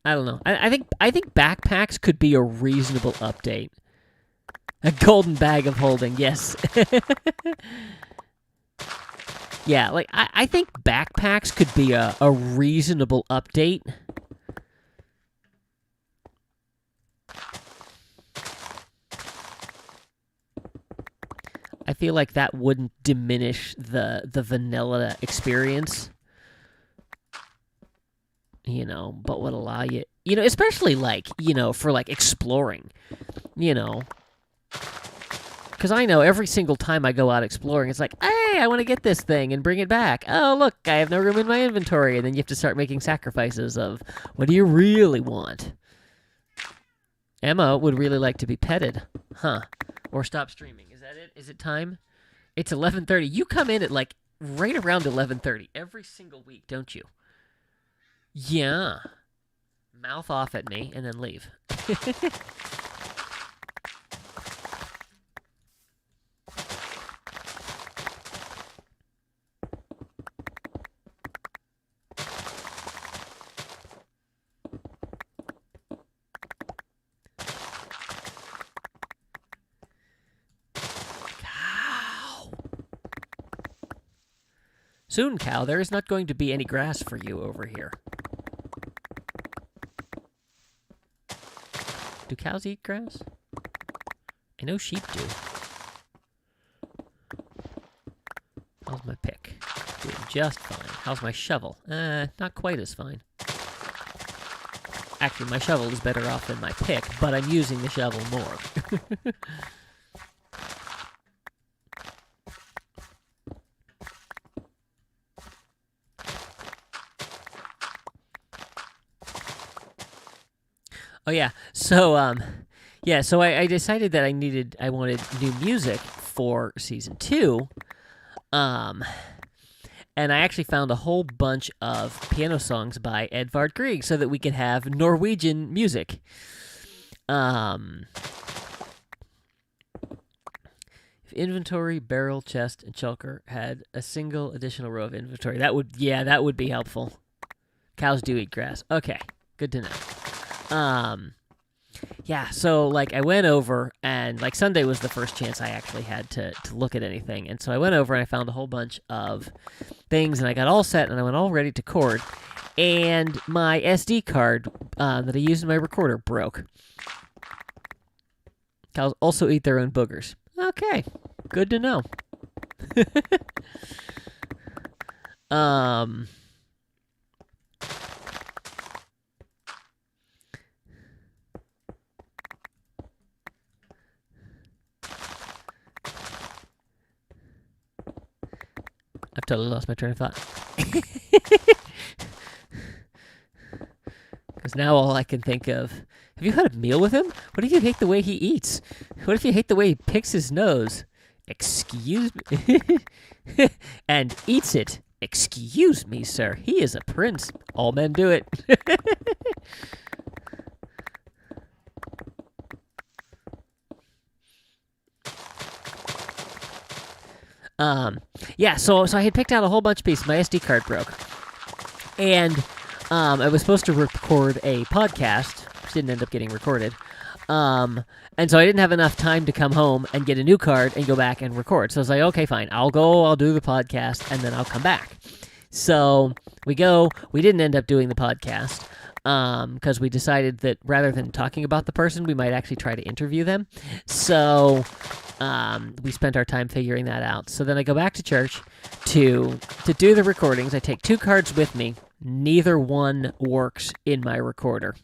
I don't know. I think backpacks could be a reasonable update. A golden bag of holding, yes. Yeah, like I think backpacks could be a reasonable update. I feel like that wouldn't diminish the vanilla experience. But would allow you, especially like, for like exploring, because I know every single time I go out exploring, it's like, hey, I want to get this thing and bring it back. Oh, look, I have no room in my inventory. And then you have to start making sacrifices of, what do you really want? Emma would really like to be petted. Huh. Or stop streaming. Is that it? Is it time? It's 11:30. You come in at like right around 11:30 every single week, don't you? Yeah. Mouth off at me and then leave. Cow. Soon, cow, there is not going to be any grass for you over here. Do cows eat grass? I know sheep do. How's my pick? Doing just fine. How's my shovel? Not quite as fine. Actually, my shovel is better off than my pick, but I'm using the shovel more. Oh yeah, so I decided that I wanted new music for season 2, and I actually found a whole bunch of piano songs by Edvard Grieg so that we could have Norwegian music. If inventory, barrel, chest, and shulker had a single additional row of inventory, that would be helpful. Cows do eat grass. Okay, good to know. Um, yeah, so like I went over and like Sunday was the first chance I actually had to look at anything. And so I went over and I found a whole bunch of things and I got all set and I went all ready to record. And my SD card that I used in my recorder broke. Cows also eat their own boogers. Okay, good to know. um... I've totally lost my train of thought. Because now all I can think of... Have you had a meal with him? What if you hate the way he eats? What if you hate the way he picks his nose? Excuse me? And eats it. Excuse me, sir. He is a prince. All men do it. Yeah, so I had picked out a whole bunch of pieces. My SD card broke. And I was supposed to record a podcast, which didn't end up getting recorded. And so I didn't have enough time to come home and get a new card and go back and record. So I was like, okay, fine. I'll do the podcast, and then I'll come back. So we go. We didn't end up doing the podcast because we decided that rather than talking about the person, we might actually try to interview them. So we spent our time figuring that out. So then I go back to church to do the recordings. I take 2 cards with me. Neither one works in my recorder.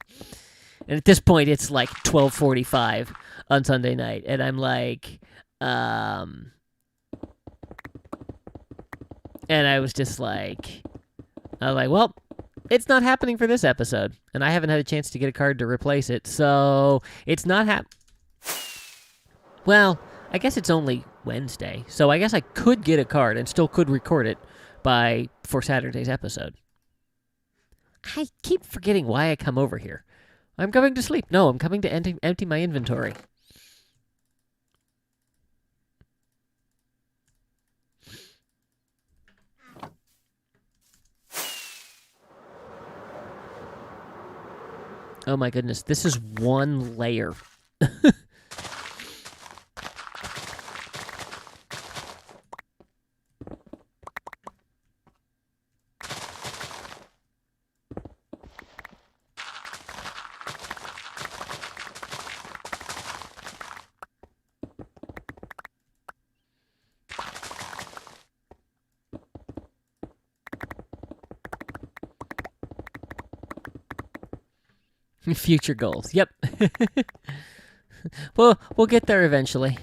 And at this point, it's like 12:45 on Sunday night. And I'm like, and I was just like, well, it's not happening for this episode. And I haven't had a chance to get a card to replace it. So it's not Well, I guess it's only Wednesday. So I guess I could get a card and still could record it for Saturday's episode. I keep forgetting why I come over here. I'm going to sleep. No, I'm coming to empty my inventory. Oh my goodness, this is one layer. Future goals. Yep. Well, we'll get there eventually.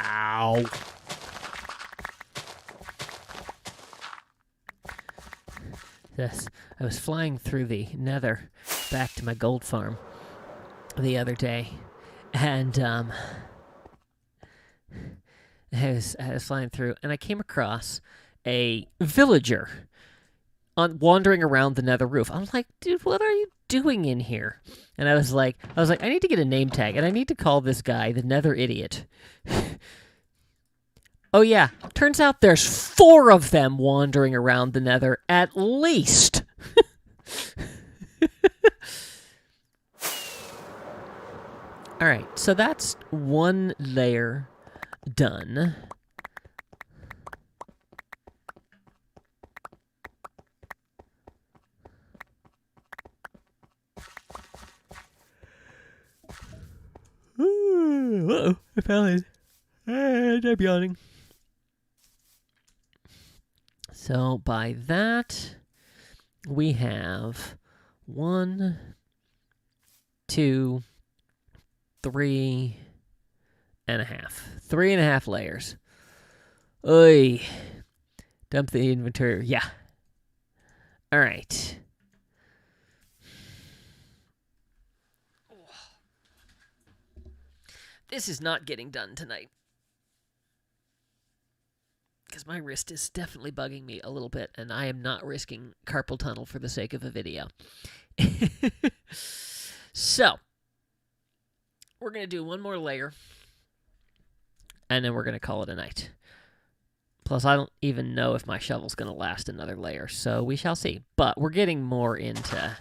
Ow. Yes, I was flying through the nether back to my gold farm the other day, and I was flying through, and I came across a villager wandering around the nether roof. I'm like, dude, what are you doing in here? And I was like, I need to get a name tag, and I need to call this guy the Nether Idiot. Oh yeah, turns out there's 4 of them wandering around the nether, at least. Alright, so that's one layer done. fell in. And I'm yawning. So by that, we have 1, 2, 3 and a half. 3.5 layers. Oy. Dump the inventory. Yeah. All right. This is not getting done tonight. Because my wrist is definitely bugging me a little bit, and I am not risking carpal tunnel for the sake of a video. So, we're going to do one more layer, and then we're going to call it a night. Plus, I don't even know if my shovel's going to last another layer, so we shall see. But we're getting more into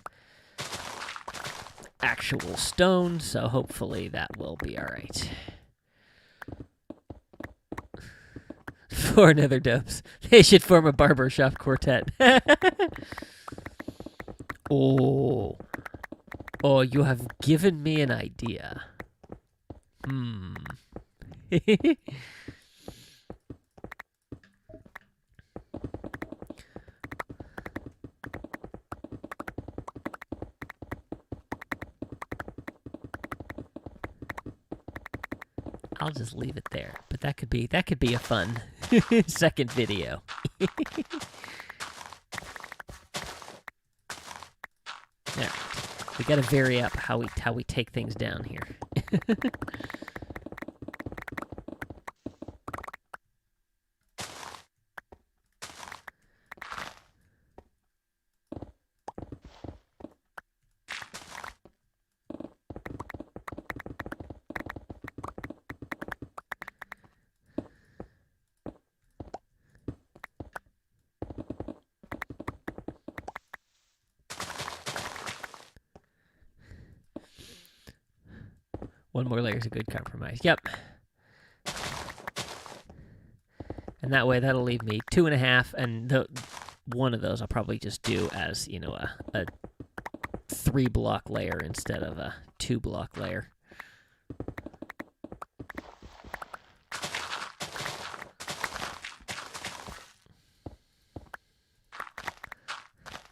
actual stone, so hopefully that will be all right. 4 nether dopes. They should form a barbershop quartet. Oh, you have given me an idea. I'll just leave it there. But that could be a fun second video. All right. We got to vary up how we take things down here. One more layer is a good compromise. Yep. And that way, that'll leave me 2.5, and one of those I'll probably just do as, you know, a 3-block layer instead of a 2-block layer.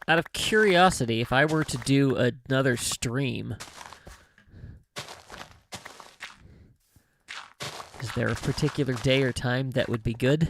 Out of curiosity, if I were to do another stream, is there a particular day or time that would be good?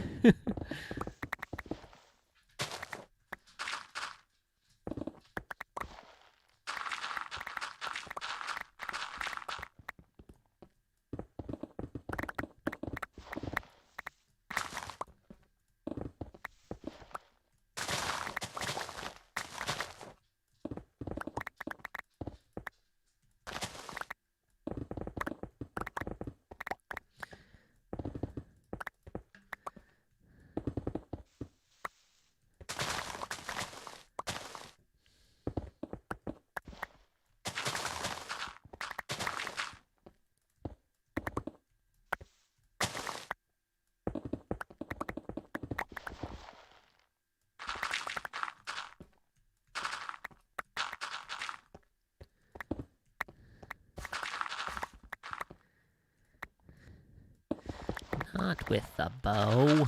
Not with the bow.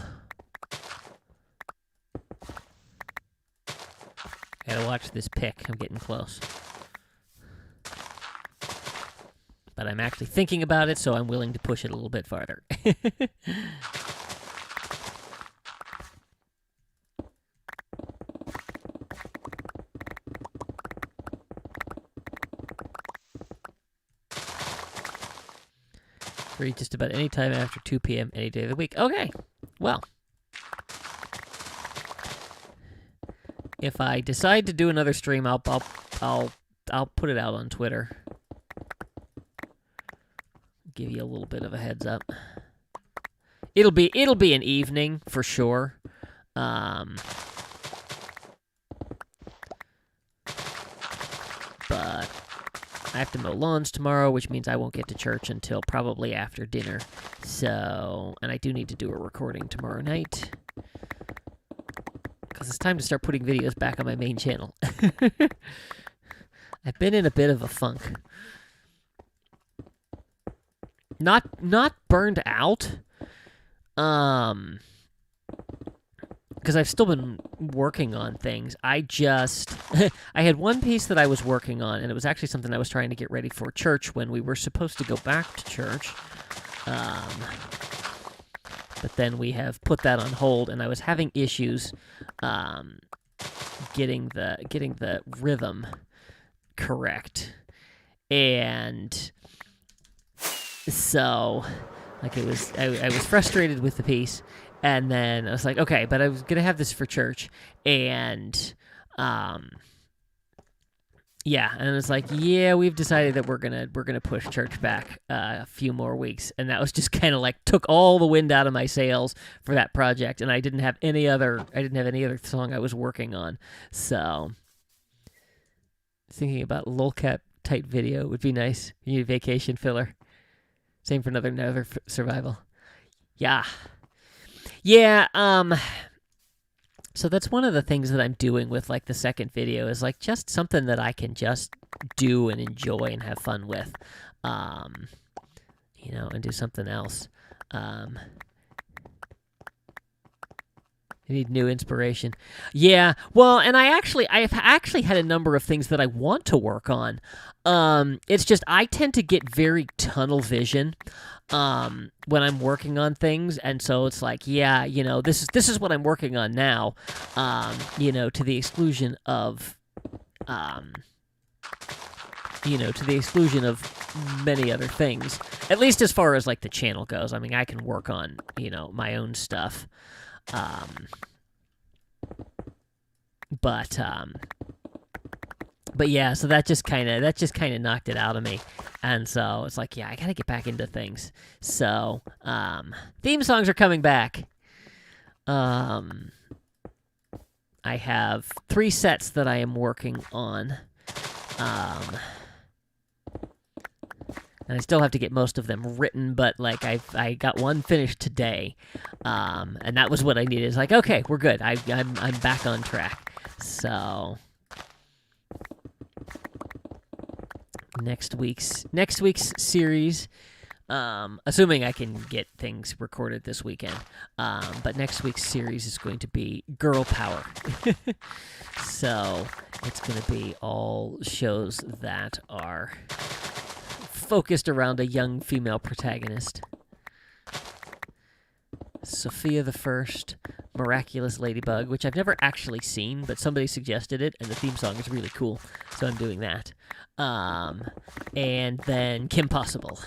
Gotta watch this pick. I'm getting close. But I'm actually thinking about it, so I'm willing to push it a little bit farther. 3 just about any time after 2 p.m. any day of the week. Okay, well. If I decide to do another stream, I'll put it out on Twitter. Give you a little bit of a heads up. It'll be an evening for sure. But I have to mow lawns tomorrow, which means I won't get to church until probably after dinner. So, and I do need to do a recording tomorrow night. Because it's time to start putting videos back on my main channel. I've been in a bit of a funk. not burned out. Because I've still been working on things. I just I had one piece that I was working on, and it was actually something I was trying to get ready for church when we were supposed to go back to church. But then we have put that on hold, and I was having issues getting the rhythm correct, and so like I was frustrated with the piece, and then I was like, okay, but I was gonna have this for church, and yeah, and it's like, yeah, we've decided that we're gonna push church back a few more weeks, and that was just kind of like took all the wind out of my sails for that project, and I didn't have any other song I was working on, so thinking about lolcat type video would be nice. You need a vacation filler. Same for another survival. Yeah. So that's one of the things that I'm doing with like the second video is like just something that I can just do and enjoy and have fun with, and do something else. You need new inspiration. Yeah, well, and I've actually had a number of things that I want to work on. It's just I tend to get very tunnel vision when I'm working on things, and so it's like, yeah, this is what I'm working on now, to the exclusion of many other things, at least as far as like the channel goes. I mean, I can work on, my own stuff. But yeah, so that just kind of knocked it out of me, and so it's like, yeah, I gotta get back into things. So theme songs are coming back. I have 3 sets that I am working on, and I still have to get most of them written, but like I got one finished today, and that was what I needed. It's like, okay, we're good. I'm back on track. So next week's series, assuming I can get things recorded this weekend, but next week's series is going to be Girl Power. So it's going to be all shows that are focused around a young female protagonist. Sophia the First, Miraculous Ladybug, which I've never actually seen, but somebody suggested it, and the theme song is really cool, so I'm doing that. And then Kim Possible.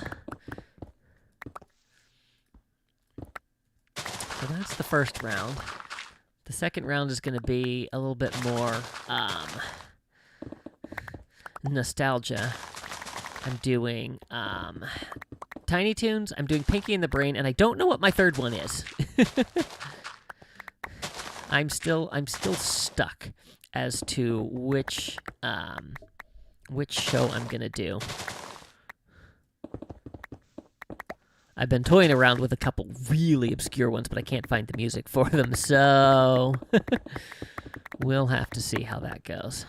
So that's the first round. The second round is going to be a little bit more nostalgia. I'm doing Tiny Toons, I'm doing Pinky and the Brain, and I don't know what my third one is. I'm still stuck as to which show I'm gonna do. I've been toying around with a couple really obscure ones, but I can't find the music for them, so we'll have to see how that goes.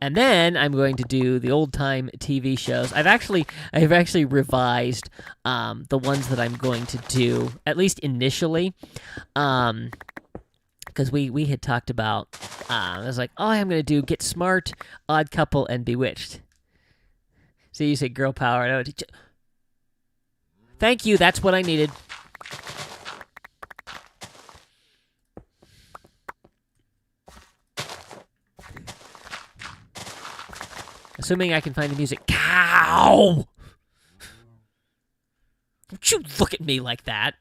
And then I'm going to do the old-time TV shows. I've actually revised the ones that I'm going to do, at least initially, because we had talked about, I was like, oh, I'm going to do Get Smart, Odd Couple, and Bewitched. So you say Girl Power. Thank you, that's what I needed. Assuming I can find the music. Cow! Don't you look at me like that.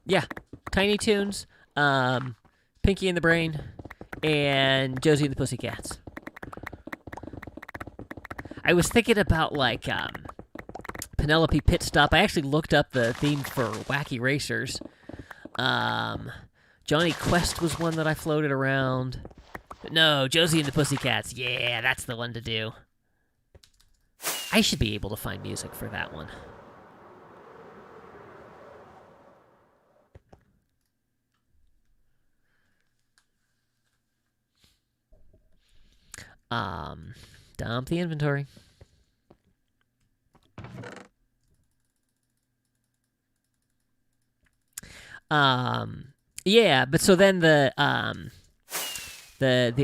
Yeah. Tiny Toons, Pinky and the Brain, and Josie and the Pussycats. I was thinking about, like, Penelope Pit Stop. I actually looked up the theme for Wacky Racers. Johnny Quest was one that I floated around. But no, Josie and the Pussycats. Yeah, that's the one to do. I should be able to find music for that one. Dump the inventory. Yeah, but so then the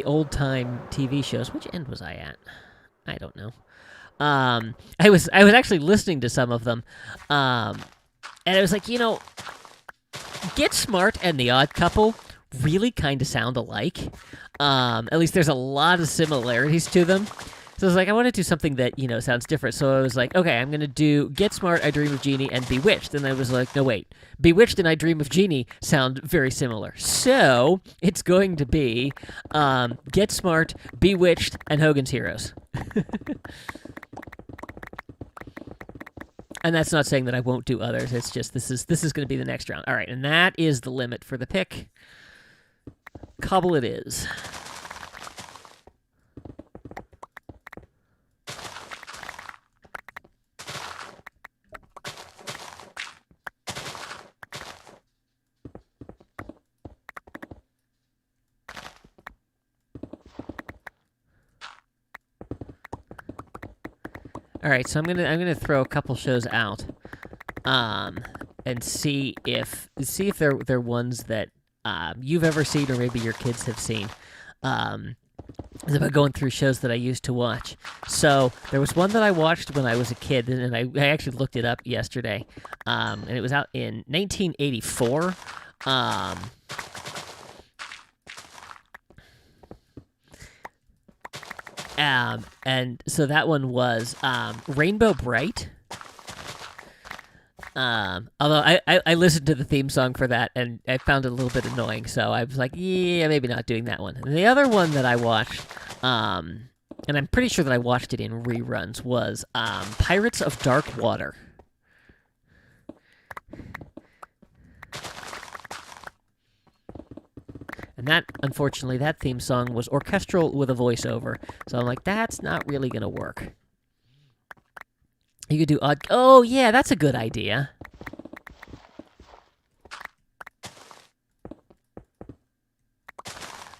old time TV shows. Which end was I at? I don't know. I was actually listening to some of them, and I was like, Get Smart and The Odd Couple really kind of sound alike. At least there's a lot of similarities to them. So I was like, I want to do something that, sounds different. So I was like, okay, I'm going to do Get Smart, I Dream of Jeannie, and Bewitched. And I was like, no, wait. Bewitched and I Dream of Jeannie sound very similar. So it's going to be Get Smart, Bewitched, and Hogan's Heroes. And that's not saying that I won't do others. It's just this is going to be the next round. All right, and that is the limit for the pick. Cobble it is. All right, so I'm gonna throw a couple shows out, and see if they're ones that you've ever seen or maybe your kids have seen. It's about going through shows that I used to watch. So there was one that I watched when I was a kid, and I actually looked it up yesterday, and it was out in 1984. And so that one was Rainbow Bright. Although I listened to the theme song for that, and I found it a little bit annoying, so I was like, yeah, maybe not doing that one. And the other one that I watched, and I'm pretty sure that I watched it in reruns, was Pirates of Dark Water. And that, unfortunately, that theme song was orchestral with a voiceover. So I'm like, that's not really going to work. You could do odd... Oh, yeah, that's a good idea.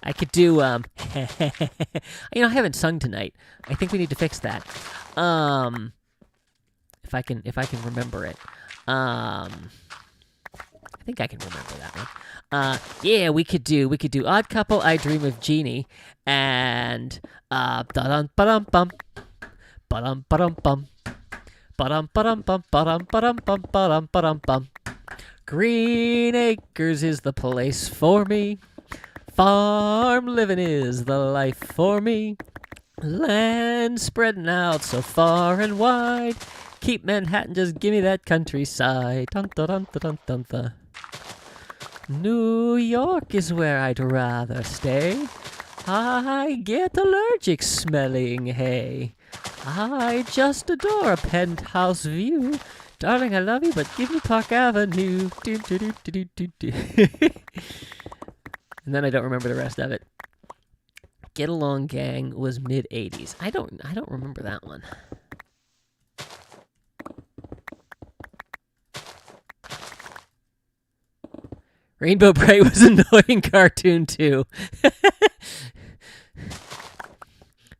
I could do, I haven't sung tonight. I think we need to fix that. If I can remember it. I think I can remember that one. Yeah, we could do Odd Couple, I Dream of Jeannie, and ba-dum ba-dum bum, ba-dum ba-dum bum, ba-dum ba-dum bum, ba-dum ba-dum bum, ba-dum ba-dum bum. Green Acres is the place for me. Farm living is the life for me. Land spreading out so far and wide. Keep Manhattan, just give me that countryside. Dun dun dun dun dun dun. New York is where I'd rather stay. I get allergic smelling hay. I just adore a penthouse view. Darling, I love you, but give me Park Avenue. Do, do, do, do, do, do. And then I don't remember the rest of it. Get Along Gang was mid-'80s. I don't remember that one. Rainbow Bright was an annoying cartoon, too.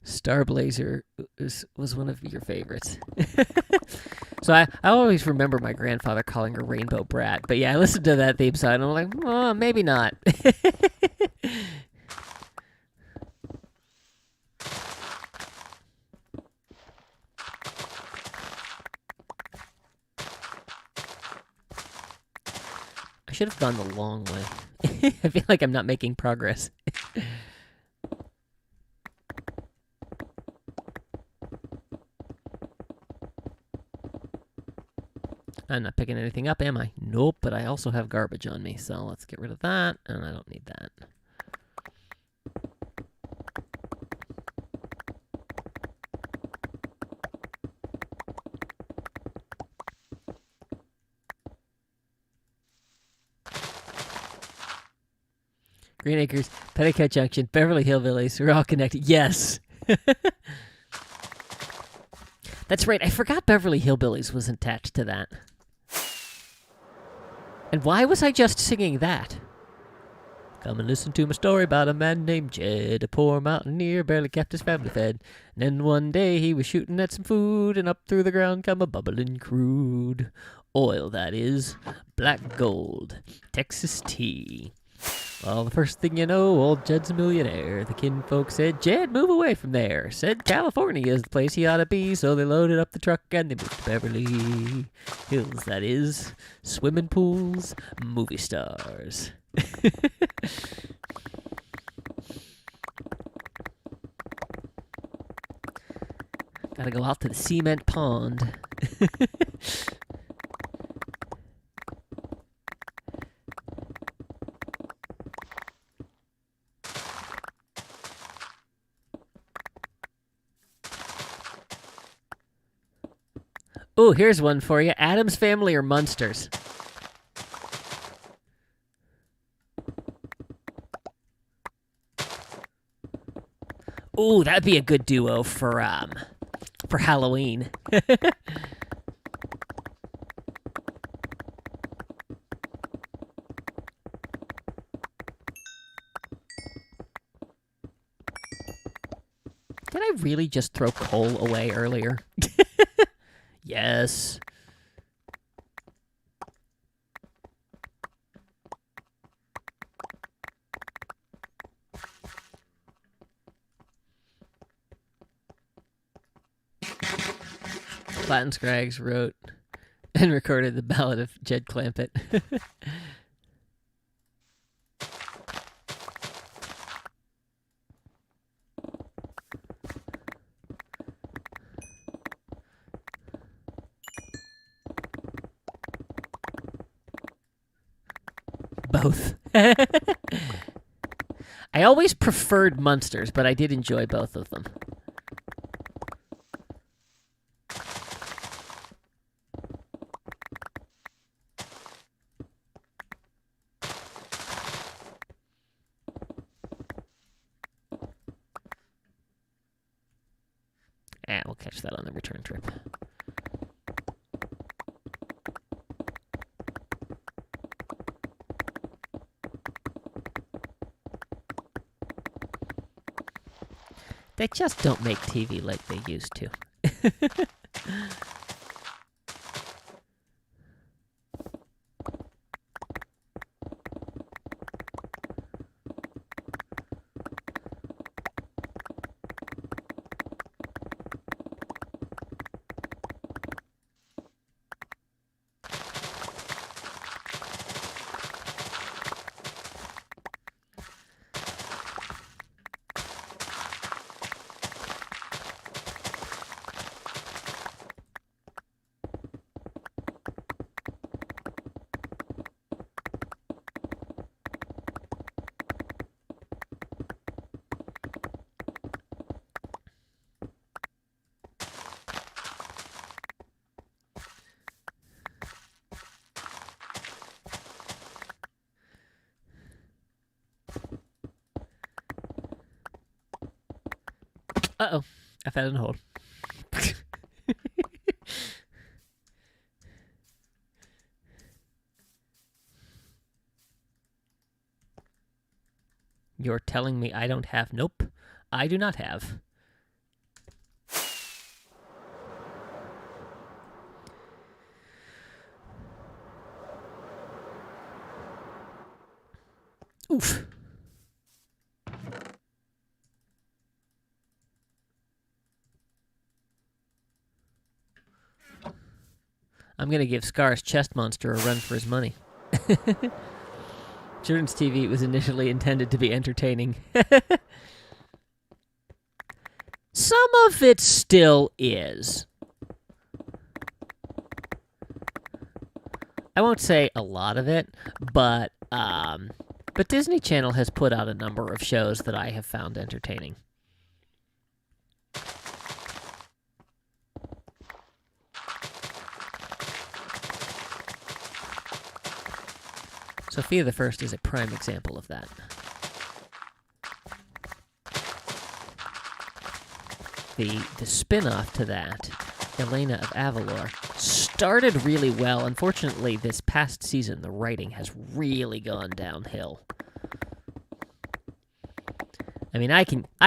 Star Blazer was one of your favorites. So I always remember my grandfather calling her Rainbow Brat. But yeah, I listened to that theme song, and I'm like, oh, maybe not. I should have gone the long way. I feel like I'm not making progress. I'm not picking anything up, am I? Nope, but I also have garbage on me, so let's get rid of that, and I don't need that. Green Acres, Petticoat Junction, Beverly Hillbillies, we're all connected. Yes! That's right, I forgot Beverly Hillbillies was attached to that. And why was I just singing that? Come and listen to my story about a man named Jed, a poor mountaineer, barely kept his family fed. And then one day he was shooting at some food, and up through the ground come a bubbling crude. Oil, that is. Black gold. Texas tea. Well, the first thing you know, old Jed's a millionaire. The kinfolk said, Jed, move away from there. Said California is the place he ought to be, so they loaded up the truck and they moved to Beverly Hills, that is. Swimming pools, movie stars. Gotta go out to the cement pond. Oh, here's one for you. Addams Family or Munsters? Oh, that'd be a good duo for Halloween. Did I really just throw coal away earlier? Yes. Platten Scraggs wrote and recorded the Ballad of Jed Clampett. Both. I always preferred Munsters, but I did enjoy both of them. We'll catch that on the return trip. They just don't make TV like they used to. Uh-oh. I fell in a hole. You're telling me I don't have... Nope. I do not have. Oof. I'm going to give Scar's chest monster a run for his money. Children's TV was initially intended to be entertaining. Some of it still is. I won't say a lot of it, but Disney Channel has put out a number of shows that I have found entertaining. Sophia the First is a prime example of that. The spin-off to that, Elena of Avalor, started really well. Unfortunately, this past season, the writing has really gone downhill. I mean, I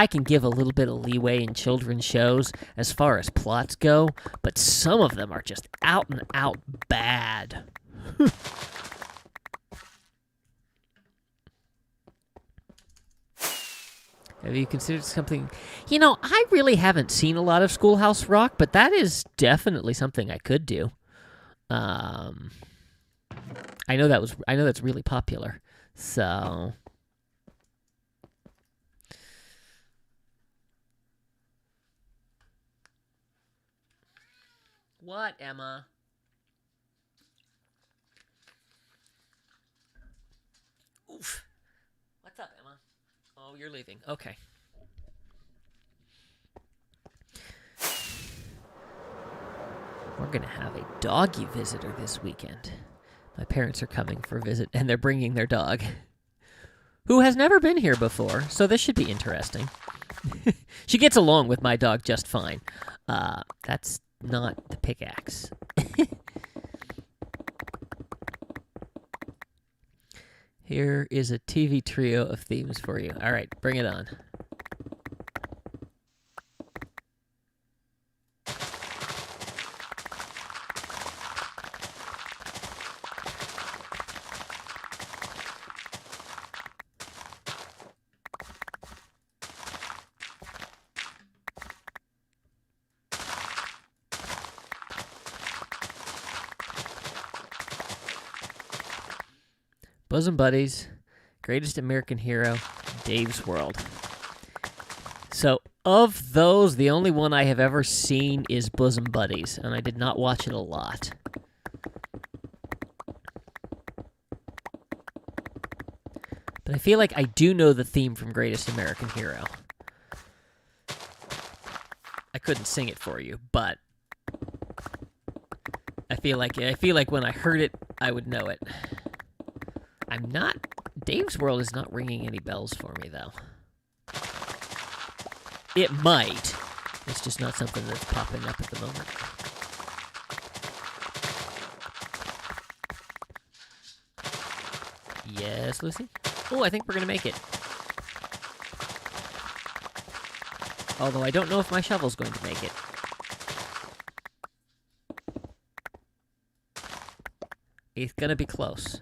can give a little bit of leeway in children's shows as far as plots go, but some of them are just out and out bad. Have you considered something? You know, I really haven't seen a lot of Schoolhouse Rock, but that is definitely something I could do. I know that's really popular. So what, Emma? Oof. What's up, Emma? Oh, you're leaving. Okay. We're going to have a doggy visitor this weekend. My parents are coming for a visit, and they're bringing their dog, who has never been here before, so this should be interesting. She gets along with my dog just fine. That's not the pickaxe. Here is a TV trio of themes for you. All right, bring it on. Bosom Buddies, Greatest American Hero, Dave's World. So, of those, the only one I have ever seen is Bosom Buddies, and I did not watch it a lot. But I feel like I do know the theme from Greatest American Hero. I couldn't sing it for you, but I feel like when I heard it, I would know it. Dave's World is not ringing any bells for me, though. It might. It's just not something that's popping up at the moment. Yes, Lucy? Oh, I think we're going to make it. Although I don't know if my shovel's going to make it. It's going to be close.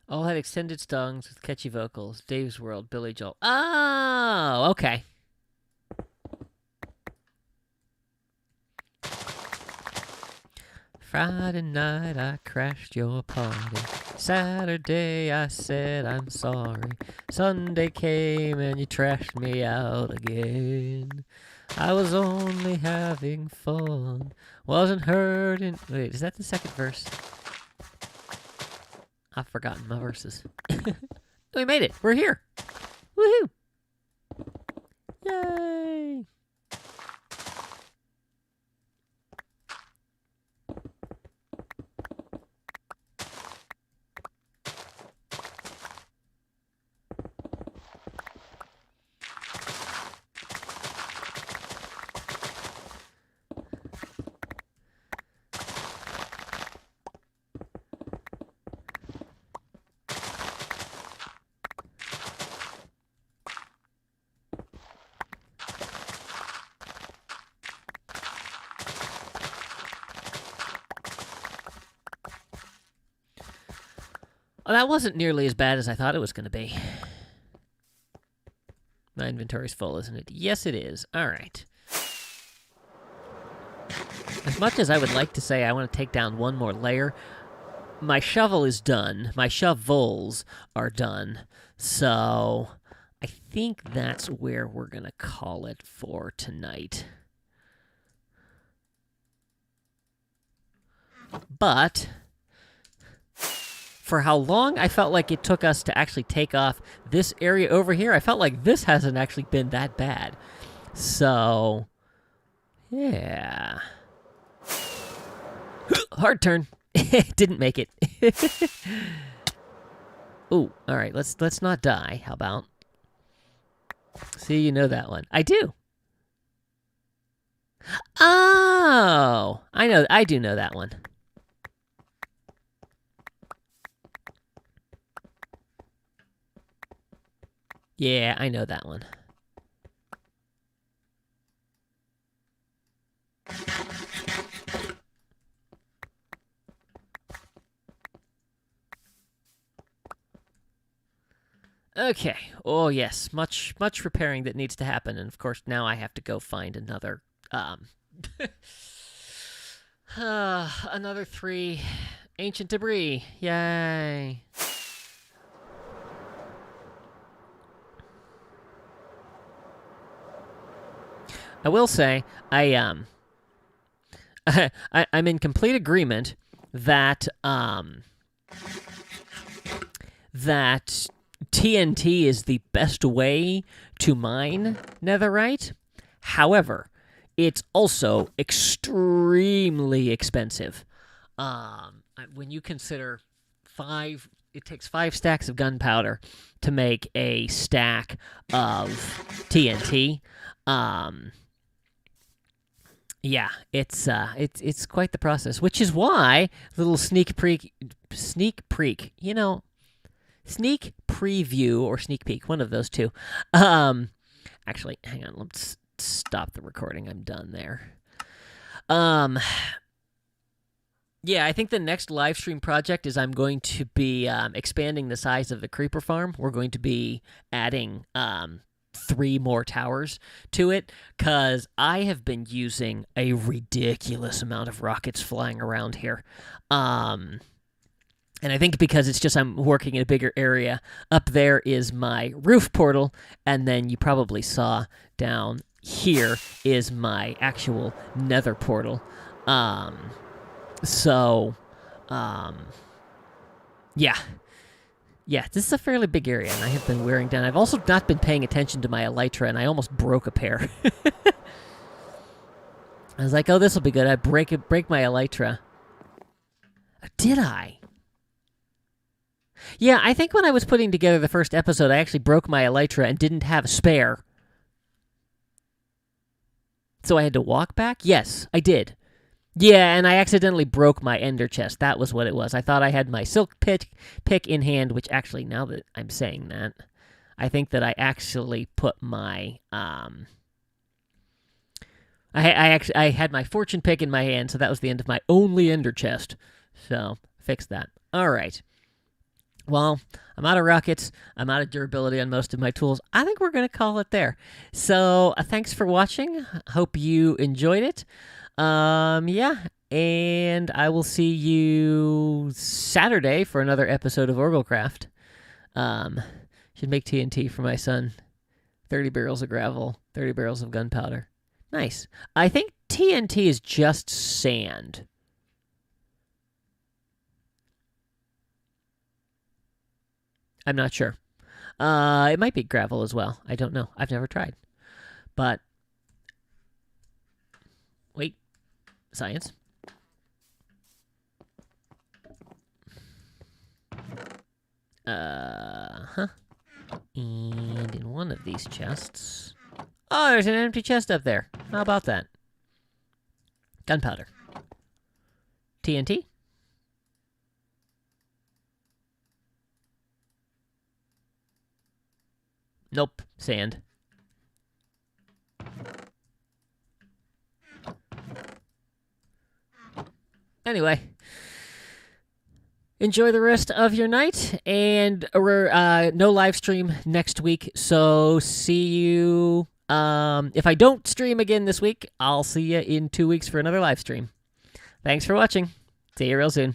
All had extended songs with catchy vocals. Dave's World, Billy Joel. Oh, okay. Friday night I crashed your party. Saturday I said I'm sorry. Sunday came and you trashed me out again. I was only having fun. Wasn't hurting. Wait, is that the second verse? I've forgotten my verses. We made it. We're here. Woohoo! Yay! Oh, that wasn't nearly as bad as I thought it was going to be. My inventory's full, isn't it? Yes, it is. All right. As much as I would like to say I want to take down one more layer, my shovel is done. My shovels are done. So I think that's where we're going to call it for tonight. But for how long I felt like it took us to actually take off this area over here, I felt like this hasn't actually been that bad. So, yeah. Hard turn. Didn't make it. Ooh, all right. Let's not die. How about? See, you know that one. I do. Oh, I know. I do know that one. Yeah, I know that one. Okay. Oh, yes. Much repairing that needs to happen. And, of course, now I have to go find another, another 3 ancient debris. Yay. I will say, I'm in complete agreement that, that TNT is the best way to mine netherite. However, it's also extremely expensive. When you consider it takes 5 stacks of gunpowder to make a stack of TNT. Yeah, it's quite the process, which is why little sneak preview or sneak peek, one of those two. Actually, hang on, let's stop the recording. I'm done there. Yeah, I think the next live stream project is I'm going to be expanding the size of the creeper farm. We're going to be adding 3 more towers to it, because I have been using a ridiculous amount of rockets flying around here. And I think because it's just I'm working in a bigger area. Up there is my roof portal, and then you probably saw down here is my actual nether portal. Yeah. Yeah, this is a fairly big area, and I have been wearing down. I've also not been paying attention to my elytra, and I almost broke a pair. I was like, oh, this will be good. I break my elytra. Did I? Yeah, I think when I was putting together the first episode, I actually broke my elytra and didn't have a spare. So I had to walk back? Yes, I did. Yeah, and I accidentally broke my ender chest. That was what it was. I thought I had my silk pick in hand, which actually, now that I'm saying that, I think that I actually put my I had my fortune pick in my hand, so that was the end of my only ender chest. So, fix that. All right. Well, I'm out of rockets. I'm out of durability on most of my tools. I think we're going to call it there. So, thanks for watching. Hope you enjoyed it. Yeah, and I will see you Saturday for another episode of OrgelCraft. Should make TNT for my son. 30 barrels of gravel, 30 barrels of gunpowder. Nice. I think TNT is just sand. I'm not sure. It might be gravel as well. I don't know. I've never tried. But wait. Science. And in one of these chests... Oh, there's an empty chest up there. How about that? Gunpowder. TNT? Nope. Sand. Anyway, enjoy the rest of your night, and no live stream next week, so see you If I don't stream again this week, I'll see you in 2 weeks for another live stream. Thanks for watching. See you real soon.